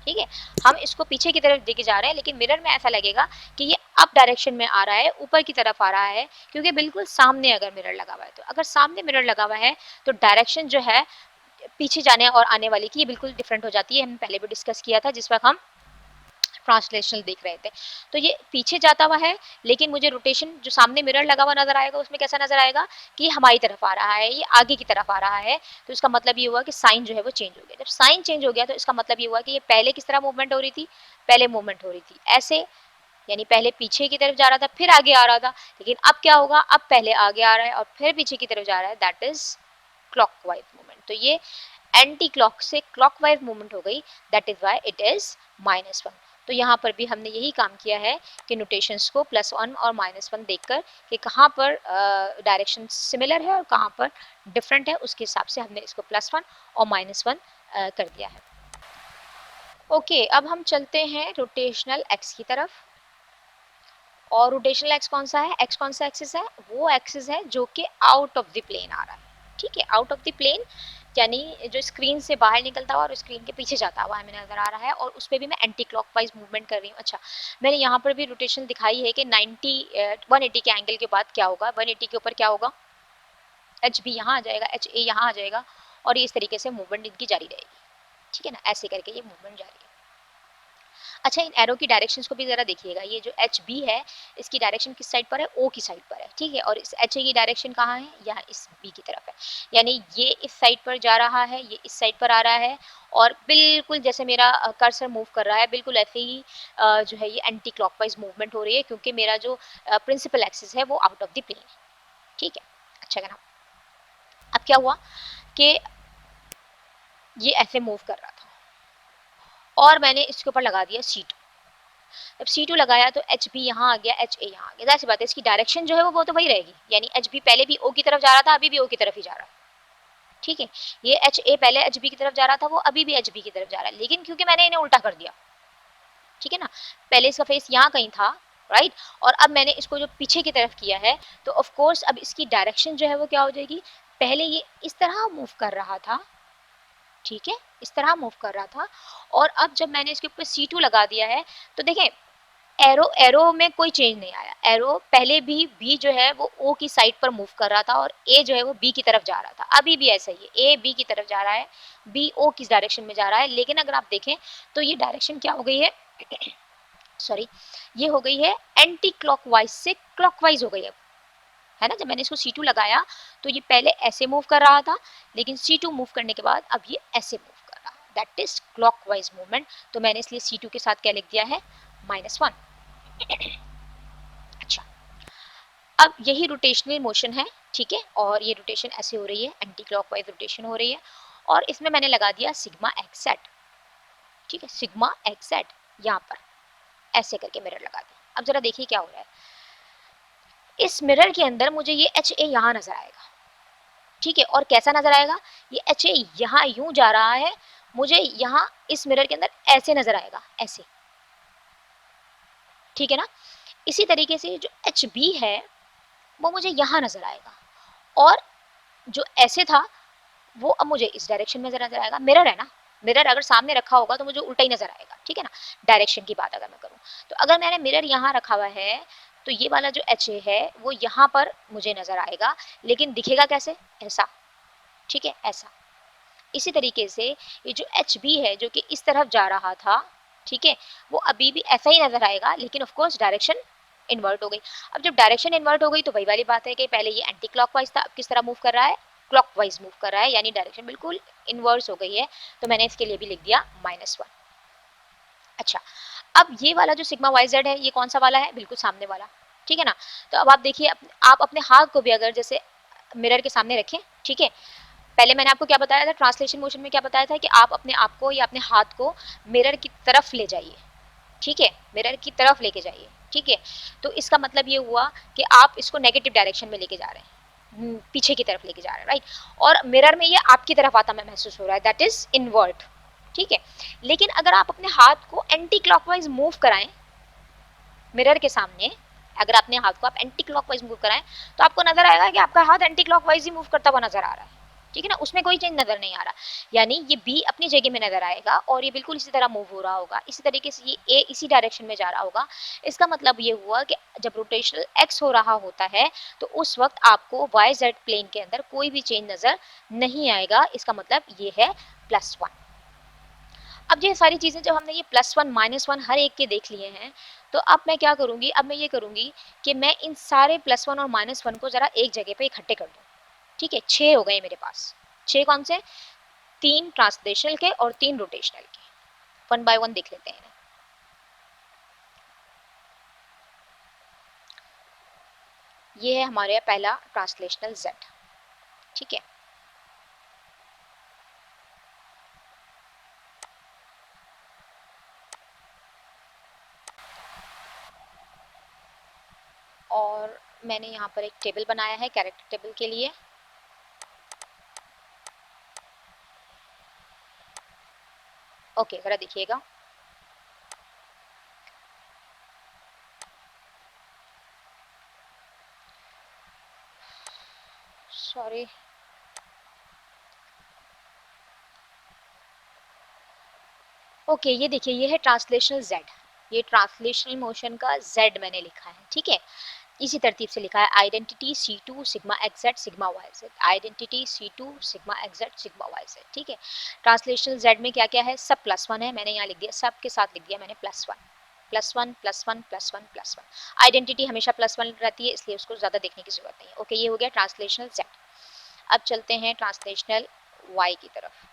A: ठीक है। हम इसको पीछे की तरफ लेके जा रहे हैं, लेकिन मिरर में ऐसा लगेगा कि ये अप डायरेक्शन में आ रहा है, ऊपर की तरफ आ रहा है, क्योंकि बिल्कुल सामने अगर मिरर लगा हुआ है, तो अगर सामने मिरर लगा हुआ है तो डायरेक्शन जो है पीछे जाने और आने वाली की ये बिल्कुल डिफरेंट हो जाती है। हमने पहले भी डिस्कस किया था जिस वक्त हम ट्रांसलेशनल देख रहे थे। तो ये पीछे जाता हुआ है, लेकिन मुझे रोटेशन जो सामने मिरर लगा हुआ नजर आएगा उसमें कैसा नजर आएगा कि ये हमारी तरफ आ रहा है, ये आगे की तरफ आ रहा है। तो इसका मतलब ये हुआ कि साइन जो है वो चेंज हो गया। जब साइन चेंज हो गया तो इसका मतलब ये हुआ कि ये पहले किस तरह मूवमेंट हो रही थी, पहले मूवमेंट हो रही थी ऐसे, यानी पहले पीछे की तरफ जा रहा था फिर आगे आ रहा था, लेकिन अब क्या होगा, अब पहले आगे आ रहा है और फिर पीछे की तरफ जा रहा है, दैट इज क्लॉकवाइज मूवमेंट। तो ये एंटी क्लॉक से क्लॉकवाइज मूवमेंट हो गई, that is why it is -1। तो यहाँ पर भी हमने यही काम किया है कि नोटेशंस को +1 और -1 देखकर कि कहाँ पर डायरेक्शन सिमिलर है और कहाँ पर डिफरेंट है, उसके हिसाब से हमने इसको +1 और -1 कर दिया है। ओके, अब हम चलते हैं रोटेशनल एक्स की तरफ। और रोटेशनल एक्स कौन सा है, एक्स कौन सा एक्सिस है, वो एक्सिस है जो कि आउट ऑफ द प्लेन आ रहा है, ठीक है, आउट ऑफ द प्लेन, यानी जो स्क्रीन से बाहर निकलता हुआ और स्क्रीन के पीछे जाता हुआ हमें नजर आ रहा है, और उस पर भी मैं एंटी क्लॉकवाइज मूवमेंट कर रही हूँ। अच्छा, मैंने यहाँ पर भी रोटेशन दिखाई है कि 180 के एंगल के बाद क्या होगा, 180 के ऊपर क्या होगा, एच बी यहाँ आ जाएगा, एच ए यहाँ आ जाएगा, और ये इस तरीके से मूवमेंट इनकी जारी रहेगी, ठीक है ना, ऐसे करके ये मूवमेंट जारी है। अच्छा, इन एरो की डायरेक्शंस को भी जरा देखिएगा, ये जो एच बी है इसकी डायरेक्शन किस साइड पर है, ओ की साइड पर है, ठीक है, और इस एच ए की डायरेक्शन कहाँ है, यहाँ इस बी की तरफ है, यानी ये इस साइड पर जा रहा है, ये इस साइड पर आ रहा है, और बिल्कुल जैसे मेरा कर्सर मूव कर रहा है बिल्कुल ऐसे ही जो है ये एंटी क्लॉकवाइज मूवमेंट हो रही है, क्योंकि मेरा जो प्रिंसिपल एक्सिस है वो आउट ऑफ द प्लेन है, ठीक है। अच्छा करना, अब क्या हुआ कि ये ऐसे मूव कर रहा था और मैंने इसके ऊपर लगा दिया C2। जब C2 लगाया तो एच बी यहाँ आ गया, एच ए यहाँ आ गया, जाहिर सी बात है इसकी डायरेक्शन जो है वो तो वही रहेगी, यानी एच बी पहले भी ओ की तरफ जा रहा था, अभी भी ओ की तरफ ही जा रहा है, ठीक है। ये एच ए पहले एच बी की तरफ जा रहा था, वो अभी भी एच बी की तरफ जा रहा है, लेकिन क्योंकि मैंने इन्हें उल्टा कर दिया, ठीक है ना, पहले इसका फेस यहाँ कहीं था, राइट, और अब मैंने इसको जो पीछे की तरफ किया है, तो ऑफ कोर्स अब इसकी डायरेक्शन जो है वो क्या हो जाएगी, पहले ये इस तरह मूव कर रहा था, ठीक है, इस तरह मूव कर रहा था, और अब जब मैंने इसके ऊपर C2 लगा दिया है तो देखें एरो एरो में कोई चेंज नहीं आया, एरो पहले भी बी जो है वो ओ की साइड पर मूव कर रहा था और ए जो है वो बी की तरफ जा रहा था, अभी भी ऐसा ही है, ए बी की तरफ जा रहा है, बी ओ किस डायरेक्शन में जा रहा है, लेकिन अगर आप देखें तो ये डायरेक्शन क्या हो गई है सॉरी, ये हो गई है एंटी क्लॉकवाइज से क्लॉकवाइज हो गई है ना। जब मैंने इसको C2 लगाया तो ये पहले ऐसे मूव कर रहा था, लेकिन C2 मूव करने के बाद अब ये ऐसे मूव कर रहा है, दैट इज क्लॉकवाइज मूवमेंट। तो मैंने इसलिए C2 के साथ क्या लिख दिया है, -1। अच्छा, अब यही रोटेशनल मोशन है, ठीक है, और ये रोटेशन ऐसे हो रही है, एंटी क्लॉकवाइज रोटेशन हो रही है, और इसमें मैंने लगा दिया सिग्मा एक्स सेट, ठीक है, सिग्मा एक्स सेट यहाँ पर ऐसे करके मिरर लगा दिया। अब जरा देखिए क्या हो रहा है, इस मिरर के अंदर मुझे ये एच ए यहाँ नजर आएगा, ठीक है, और कैसा नजर आएगा, ये एच ए यहाँ यूं जा रहा है, मुझे यहाँ इस मिरर के अंदर ऐसे नजर आएगा, ऐसे, ठीक है ना। इसी तरीके से जो एच बी है वो मुझे यहाँ नजर आएगा, और जो ऐसे था वो अब मुझे इस डायरेक्शन में नजर आएगा। मिरर है ना, मिरर अगर सामने रखा होगा तो मुझे उल्टा ही नजर आएगा, ठीक है ना। डायरेक्शन की बात अगर मैं करूँ तो अगर मैंने मिरर यहाँ रखा हुआ है तो ये वाला जो एच ए है वो यहाँ पर मुझे नजर आएगा, लेकिन दिखेगा कैसे, ऐसा, ठीक है, ऐसा। इसी तरीके से ये जो एच बी है जो कि इस तरफ जा रहा था, ठीक है, वो अभी भी ऐसा ही नजर आएगा, लेकिन ऑफ कोर्स डायरेक्शन इन्वर्ट हो गई। अब जब डायरेक्शन इन्वर्ट हो गई तो वही वाली बात है कि पहले ये एंटी क्लॉकवाइज था, अब किस तरह मूव कर रहा है, क्लॉकवाइज मूव कर रहा है, यानी डायरेक्शन बिल्कुल इन्वर्स हो गई है। तो मैंने इसके लिए भी लिख दिया -1। अच्छा, अब ये वाला जो सिग्मा वाई जेड है ये कौन सा वाला है, बिल्कुल सामने वाला, ठीक है ना। तो अब आप देखिए, आप अपने हाथ को भी अगर जैसे मिरर के सामने रखें, ठीक है, पहले मैंने आपको क्या बताया था, ट्रांसलेशन मोशन में क्या बताया था कि आप अपने आप को या अपने हाथ को मिरर की तरफ ले जाइए, ठीक है, मिरर की तरफ लेके जाइए, ठीक है। तो इसका मतलब ये हुआ कि आप इसको नेगेटिव डायरेक्शन में लेके जा रहे हैं, पीछे की तरफ लेके जा रहे हैं, राइट। और मिरर में ये आपकी तरफ आता मैं महसूस हो रहा है, दैट इज इनवर्ट, ठीक है। लेकिन अगर आप अपने हाथ को एंटी क्लॉकवाइज मूव कराएं मिरर के सामने, अगर अपने हाथ को आप एंटी क्लॉकवाइज मूव कराएं तो आपको नजर आएगा कि आपका हाथ एंटी क्लॉकवाइज ही मूव करता हुआ नजर आ रहा है, ठीक है ना, उसमें कोई चेंज नजर नहीं आ रहा, यानी ये बी अपनी जगह में नजर आएगा और ये बिल्कुल इसी तरह मूव हो रहा होगा, इसी तरीके से ये ए इसी डायरेक्शन में जा रहा होगा। इसका मतलब ये हुआ कि जब रोटेशनल एक्स हो रहा होता है तो उस वक्त आपको वाई जेड प्लेन के अंदर कोई भी चेंज नजर नहीं आएगा, इसका मतलब ये है +1। अब ये सारी चीज़ें जब हमने ये +1 -1 हर एक के देख लिए हैं, तो अब मैं क्या करूँगी, अब मैं ये करूँगी कि मैं इन सारे +1 और -1 को ज़रा एक जगह पे इकट्ठे कर दूँ, ठीक है। 6 हो गए मेरे पास, 6 कौन से, 3 ट्रांसलेशनल के और 3 रोटेशनल के। वन बाय वन देख लेते हैं। ये है हमारे पहला ट्रांसलेशनल Z, ठीक है। और मैंने यहाँ पर एक टेबल बनाया है कैरेक्टर टेबल के लिए। ओके, ज़रा देखिएगा, सॉरी, ओके, ये देखिए, ये है ट्रांसलेशनल Z, ये ट्रांसलेशनल मोशन का Z मैंने लिखा है, ठीक है। इसी तरतीब से लिखा है, identity C2 sigma x sigma y z, identity C2 sigma x sigma y z, ठीक है। ट्रांसलेशनल Z में क्या क्या है, सब +1 है, मैंने यहाँ लिख दिया, सब के साथ लिख दिया मैंने +1 +1 +1 +1 +1। आइडेंटिटी हमेशा +1 रहती है, इसलिए उसको ज़्यादा देखने की जरूरत नहीं है। ओके, ये हो गया ट्रांसलेशनल Z। अब चलते हैं ट्रांसलेशनल Y की तरफ।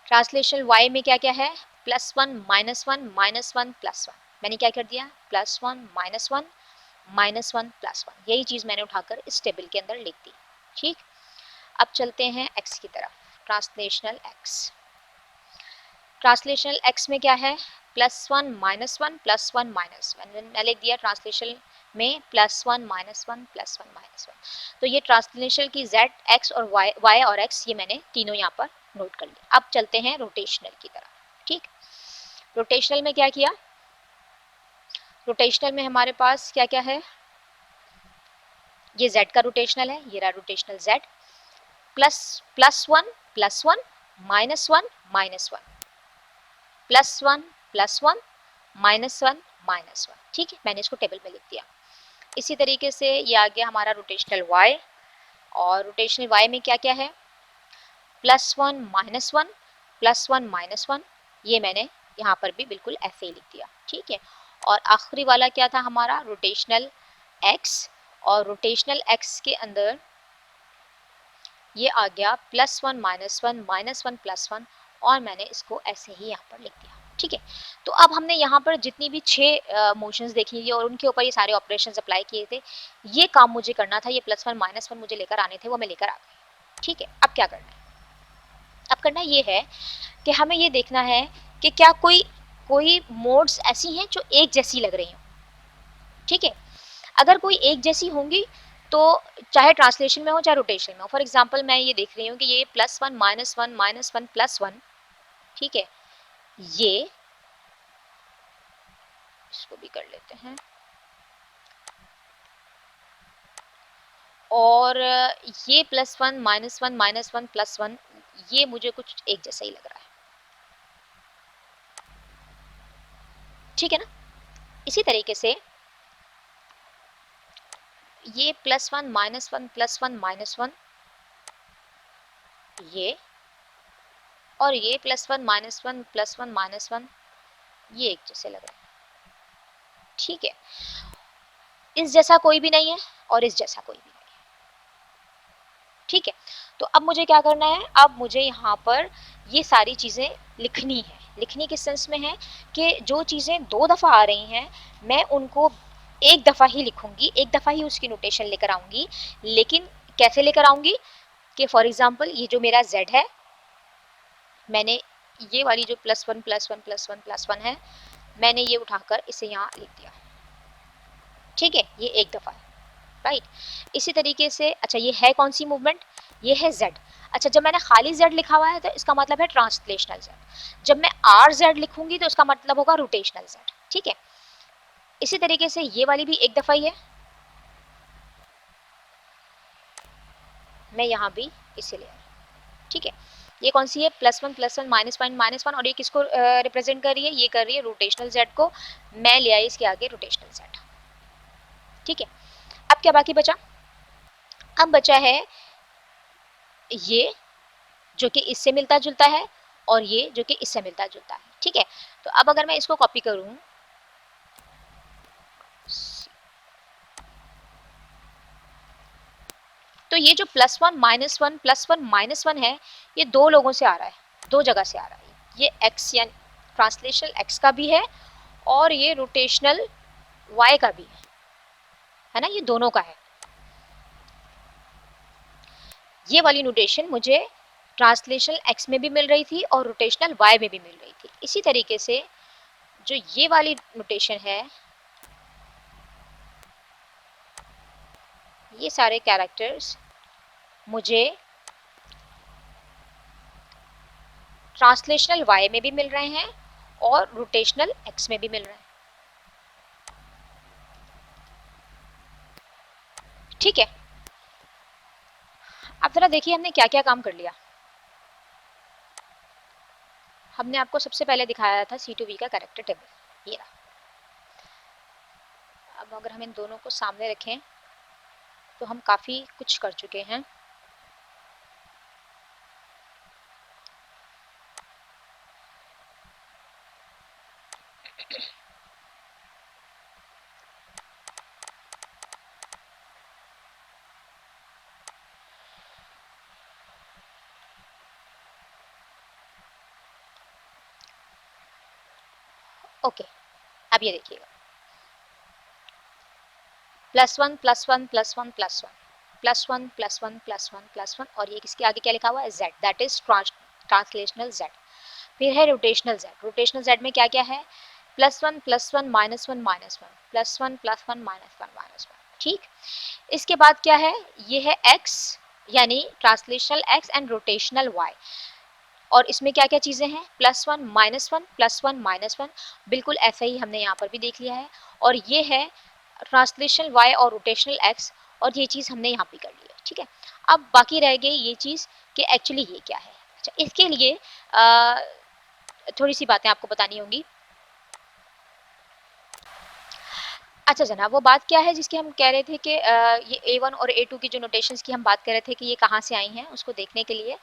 A: ट्रांसलेशनल Y में क्या क्या है, +1 -1 -1 +1। मैंने क्या कर दिया, +1 -1 -1 +1, यही चीज़ मैंने उठाकर इस टेबल के अंदर लिख दी, ठीक। अब चलते हैं X की तरफ, ट्रांसलेशनल X। ट्रांसलेशनल X में क्या है, +1 -1 +1 -1, मैंने लिख दिया ट्रांसलेशन में +1 -1 +1 -1। तो ये ट्रांसलेशनल की Z, X और Y और X, ये मैंने तीनों यहाँ पर नोट कर लिया। अब चलते हैं रोटेशनल की तरफ, ठीक। रोटेशनल में क्या किया, रोटेशनल में हमारे पास क्या क्या है, ये Z का रोटेशनल है, ये रहा रोटेशनल Z, +1 +1 -1 -1 +1 +1 -1 -1, ठीक है। मैंने इसको टेबल में लिख दिया। इसी तरीके से ये आ गया हमारा रोटेशनल Y, और रोटेशनल Y में क्या क्या है, +1 -1 +1 -1, ये मैंने यहाँ पर भी बिल्कुल ऐसे ही लिख दिया, ठीक है। और आखिरी वाला क्या था हमारा, रोटेशनल एक्स, और रोटेशनल एक्स के अंदर ये आ गया +1 -1 -1 +1, और मैंने इसको ऐसे ही यहाँ पर लिख दिया, ठीक है। तो अब हमने यहाँ पर जितनी भी 6 मोशंस देखी थी और उनके ऊपर ये सारे ऑपरेशंस अप्लाई किए थे, ये काम मुझे करना था, ये +1 -1 मुझे लेकर आने थे, वो मैं लेकर आ गई, ठीक है। अब क्या करना है, अब करना ये है कि हमें ये देखना है कि क्या कोई कोई मोड्स ऐसी हैं जो एक जैसी लग रही हो, ठीक है। अगर कोई एक जैसी होंगी तो चाहे ट्रांसलेशन में हो चाहे रोटेशन में हो, फॉर एग्जांपल मैं ये देख रही हूँ कि ये +1 -1 -1 +1, ठीक है। ये इसको भी कर लेते हैं, और ये +1 -1 -1 +1, ये मुझे कुछ एक जैसा ही लग रहा है, ठीक है ना। इसी तरीके से ये +1 -1 +1 -1, ये, और ये +1 -1 +1 -1, ये एक जैसे लग रहे हैं, ठीक है। इस जैसा कोई भी नहीं है और इस जैसा कोई भी नहीं है, ठीक है। तो अब मुझे क्या करना है, अब मुझे यहाँ पर ये सारी चीज़ें लिखनी है। लिखनी किस सेंस में है कि जो चीज़ें 2 दफ़ा आ रही हैं मैं उनको एक दफ़ा ही लिखूंगी, एक दफ़ा ही उसकी नोटेशन लेकर आऊंगी। लेकिन कैसे लेकर आऊंगी कि फॉर एग्जांपल ये जो मेरा z है, मैंने ये वाली जो +1 +1 +1 +1 है, मैंने ये उठाकर इसे यहाँ लिख दिया, ठीक है। ये एक दफ़ा है, राइट। इसी तरीके से अच्छा ये है कौन सी मूवमेंट, ये है z। अच्छा जब मैंने खाली z लिखा हुआ है तो इसका मतलब है ट्रांसलेशनल z। जब मैं rz लिखूंगी तो इसका मतलब होगा रोटेशनल z, ठीक है। इसी तरीके से ये वाली भी एक दफ़ा ही है, मैं यहाँ भी इसे ले आई, ठीक है। ये कौन सी है, +1 +1 -1 -1, और ये किसको रिप्रेजेंट कर रही है, ये कर रही है रोटेशनल z को, मैं ले आई इसके आगे रोटेशनल z, ठीक है। अब क्या बाकी बचा, अब बचा है ये जो कि इससे मिलता जुलता है, और ये जो कि इससे मिलता जुलता है, ठीक है। तो अब अगर मैं इसको कॉपी करूं, तो ये जो +1 -1 +1 -1 है, ये 2 लोगों से आ रहा है, 2 जगह से आ रहा है। ये x यानी ट्रांसलेशनल x का भी है, और ये रोटेशनल y का भी है ना, ये दोनों का है। ये वाली नोटेशन मुझे ट्रांसलेशनल x में भी मिल रही थी और रोटेशनल y में भी मिल रही थी। इसी तरीके से जो ये वाली नोटेशन है, ये सारे कैरेक्टर्स मुझे ट्रांसलेशनल y में भी मिल रहे हैं और रोटेशनल x में भी मिल रहे हैं, ठीक है। अब जरा देखिए हमने क्या क्या काम कर लिया। हमने आपको सबसे पहले दिखाया था C2V का कैरेक्टर टेबल, ये रहा। अब अगर हम इन दोनों को सामने रखें तो हम काफ़ी कुछ कर चुके हैं। ओके, अब ये देखिएगा, +1 +1 +1 +1 +1 +1 +1 +1, और ये किसके आगे क्या लिखा हुआ है, z, that is translational z। फिर है रोटेशनल z। रोटेशनल z में क्या क्या है, +1 +1 -1 -1 +1 +1 -1 -1, ठीक। इसके बाद क्या है, ये है x यानी translational x and rotational y, और इसमें क्या क्या चीज़ें हैं, +1 -1 +1 -1, बिल्कुल ऐसा ही हमने यहाँ पर भी देख लिया है। और ये है ट्रांसलेशनल y और रोटेशनल x, और ये चीज़ हमने यहाँ पे कर ली है, ठीक है। अब बाकी रह गई ये चीज़ कि एक्चुअली ये क्या है। अच्छा इसके लिए थोड़ी सी बातें आपको बतानी होंगी। अच्छा जनाब, वो बात क्या है जिसकी हम कह रहे थे कि ये A1 और A2 की जो नोटेशंस की हम बात कर रहे थे कि ये कहाँ से आई हैं, उसको देखने के लिए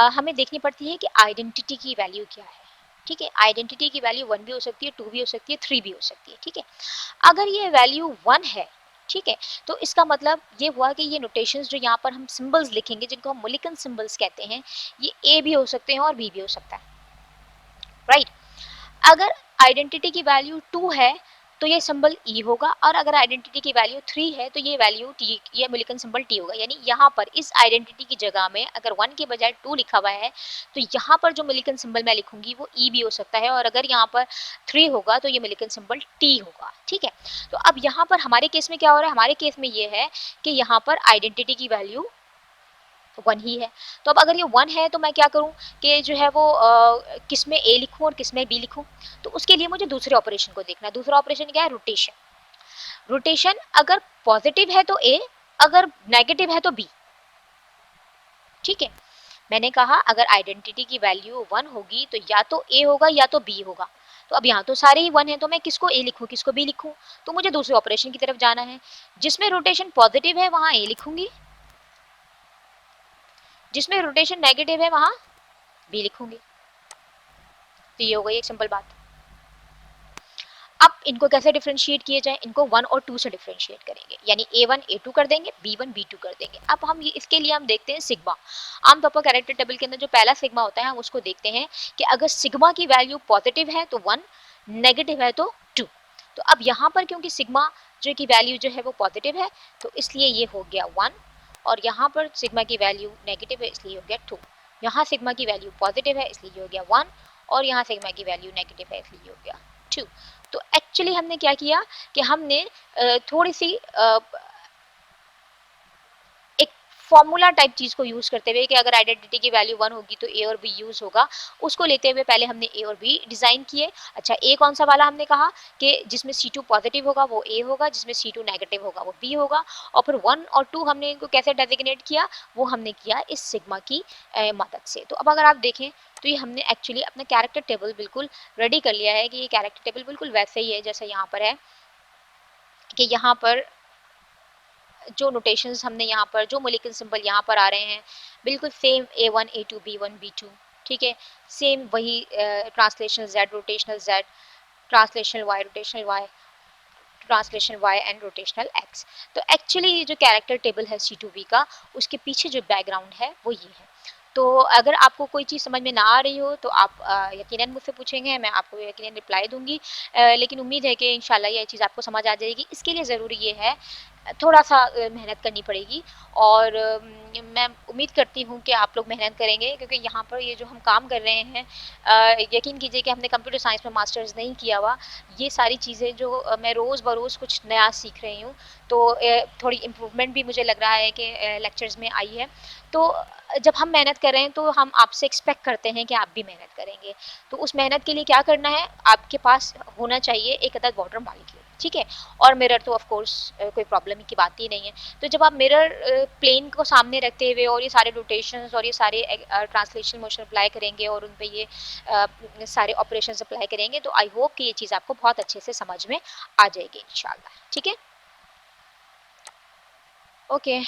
A: हमें देखनी पड़ती है कि आइडेंटिटी की वैल्यू क्या है। ठीक है। आइडेंटिटी की वैल्यू 1 भी हो सकती है, 2 भी हो सकती है, 3 भी हो सकती है, ठीक है। अगर ये वैल्यू 1 है, ठीक है, तो इसका मतलब ये हुआ कि ये नोटेशंस जो यहाँ पर हम सिंबल्स लिखेंगे जिनको हम मुलिकन सिंबल्स कहते हैं, ये ए भी हो सकते हैं और बी भी हो सकता है, राइट। अगर आइडेंटिटी की वैल्यू 2 है तो ये सिंबल ई होगा, और अगर आइडेंटिटी की वैल्यू 3 है तो ये वैल्यू टी, ये मिलिकन सिंबल टी होगा। यानी यहाँ पर इस आइडेंटिटी की जगह में अगर 1 के बजाय 2 लिखा हुआ है तो यहाँ पर जो मिलिकन सिंबल मैं लिखूंगी वो ई भी हो सकता है, और अगर यहाँ पर 3 होगा तो ये मिलिकन सिंबल टी होगा, ठीक है। तो अब यहाँ पर हमारे केस में क्या हो रहा है, हमारे केस में ये है कि यहाँ पर आइडेंटिटी की वैल्यू 1 ही है। तो अब अगर ये 1 है तो मैं क्या करूँ कि जो है वो किस में ए लिखूँ और किस में बी लिखूँ। तो उसके लिए मुझे दूसरे ऑपरेशन को देखना है। दूसरा ऑपरेशन क्या है, रोटेशन। रोटेशन अगर पॉजिटिव है तो ए, अगर नेगेटिव है तो बी, ठीक है। मैंने कहा अगर आइडेंटिटी की वैल्यू 1 होगी तो या तो ए होगा या तो बी होगा। तो अब यहाँ तो सारे ही 1 है तो मैं किसको ए लिखूँ किसको बी लिखूँ, तो मुझे दूसरे ऑपरेशन की तरफ जाना है। जिसमें रोटेशन पॉजिटिव है वहां ए लिखूंगी, जिसमें रोटेशन नेगेटिव है वहां बी लिखूंगी। तो ये हो गई एक सिंपल बात। अब इनको कैसे डिफरेंशिएट किए जाए, इनको 1 और 2 से डिफरेंशिएट करेंगे, यानी A1 A2 कर देंगे, B1 B2 कर देंगे। अब हम ये इसके लिए हम देखते हैं सिग्मा। आमतौर पर कैरेक्टर टेबल के अंदर जो पहला सिग्मा होता है हम उसको देखते हैं कि अगर सिग्मा की वैल्यू पॉजिटिव है तो 1, नेगेटिव है तो 2। तो अब यहाँ पर क्योंकि सिग्मा जो की वैल्यू जो है वो पॉजिटिव है तो इसलिए ये हो गया 1, और यहाँ पर सिग्मा की वैल्यू नेगेटिव है इसलिए हो गया 2। यहाँ सिग्मा की वैल्यू पॉजिटिव है इसलिए हो गया 1, और यहाँ सिग्मा की वैल्यू नेगेटिव है इसलिए हो गया 2। तो एक्चुअली हमने क्या किया कि हमने थोड़ी सी एक फॉर्मूला टाइप चीज को यूज करते हुए कि अगर आइडेंटिटी की वैल्यू 1 होगी तो ए और बी यूज होगा, उसको लेते हुए पहले हमने ए और बी डिजाइन किए। अच्छा, ए कौन सा वाला, हमने कहा कि जिसमें C2 पॉजिटिव होगा वो ए होगा, जिसमें C2 नेगेटिव होगा वो बी होगा। और फिर 1 और 2 हमने इनको कैसे डेजिग्नेट किया, वो हमने किया इस सिग्मा की मदद से। तो अब अगर आप देखें तो ये हमने एक्चुअली अपना कैरेक्टर टेबल बिल्कुल रेडी कर लिया है कि ये कैरेक्टर टेबल बिल्कुल वैसे ही है जैसा यहाँ पर है, कि यहाँ पर जो नोटेशंस हमने यहाँ पर जो मॉलिक्यूल सिंबल यहाँ पर आ रहे हैं बिल्कुल same A1 A2 B1 B2, ठीक है। सेम वही translational Z, rotational Z, translational Y, rotational Y, translation Y and rotational X। तो एक्चुअली ये जो कैरेक्टर टेबल है C2V का, उसके पीछे जो बैकग्राउंड है वो ये है। तो अगर आपको कोई चीज़ समझ में ना आ रही हो तो आप यकीनन मुझसे पूछेंगे, मैं आपको यकीनन रिप्लाई दूंगी। लेकिन उम्मीद है कि इंशाल्लाह ये चीज़ आपको समझ आ जाएगी। इसके लिए ज़रूरी ये है थोड़ा सा मेहनत करनी पड़ेगी, और मैं उम्मीद करती हूँ कि आप लोग मेहनत करेंगे, क्योंकि यहाँ पर ये जो हम काम कर रहे हैं यकीन कीजिए कि हमने कंप्यूटर साइंस में मास्टर्स नहीं किया हुआ। ये सारी चीज़ें जो मैं रोज़ बरोज़ कुछ नया सीख रही हूँ, तो थोड़ी इम्प्रूवमेंट भी मुझे लग रहा है कि लेक्चर्स में आई है। तो जब हम मेहनत कर रहे हैं तो हम आपसे एक्सपेक्ट करते हैं कि आप भी मेहनत करेंगे। तो उस मेहनत के लिए क्या करना है, आपके पास होना चाहिए एक अदद वाटर मॉलिक्यूल, ठीक है। और मिरर तो ऑफ कोर्स कोई प्रॉब्लम की बात ही नहीं है। तो जब आप मिरर प्लेन को सामने रखते हुए और ये सारे रोटेशंस और ये सारे ट्रांसलेशन मोशन अप्लाई करेंगे और उन पे ये सारे ऑपरेशंस अप्लाई करेंगे, तो आई होप कि ये चीज़ आपको बहुत अच्छे से समझ में आ जाएगी इंशाल्लाह, ठीक है। ओके।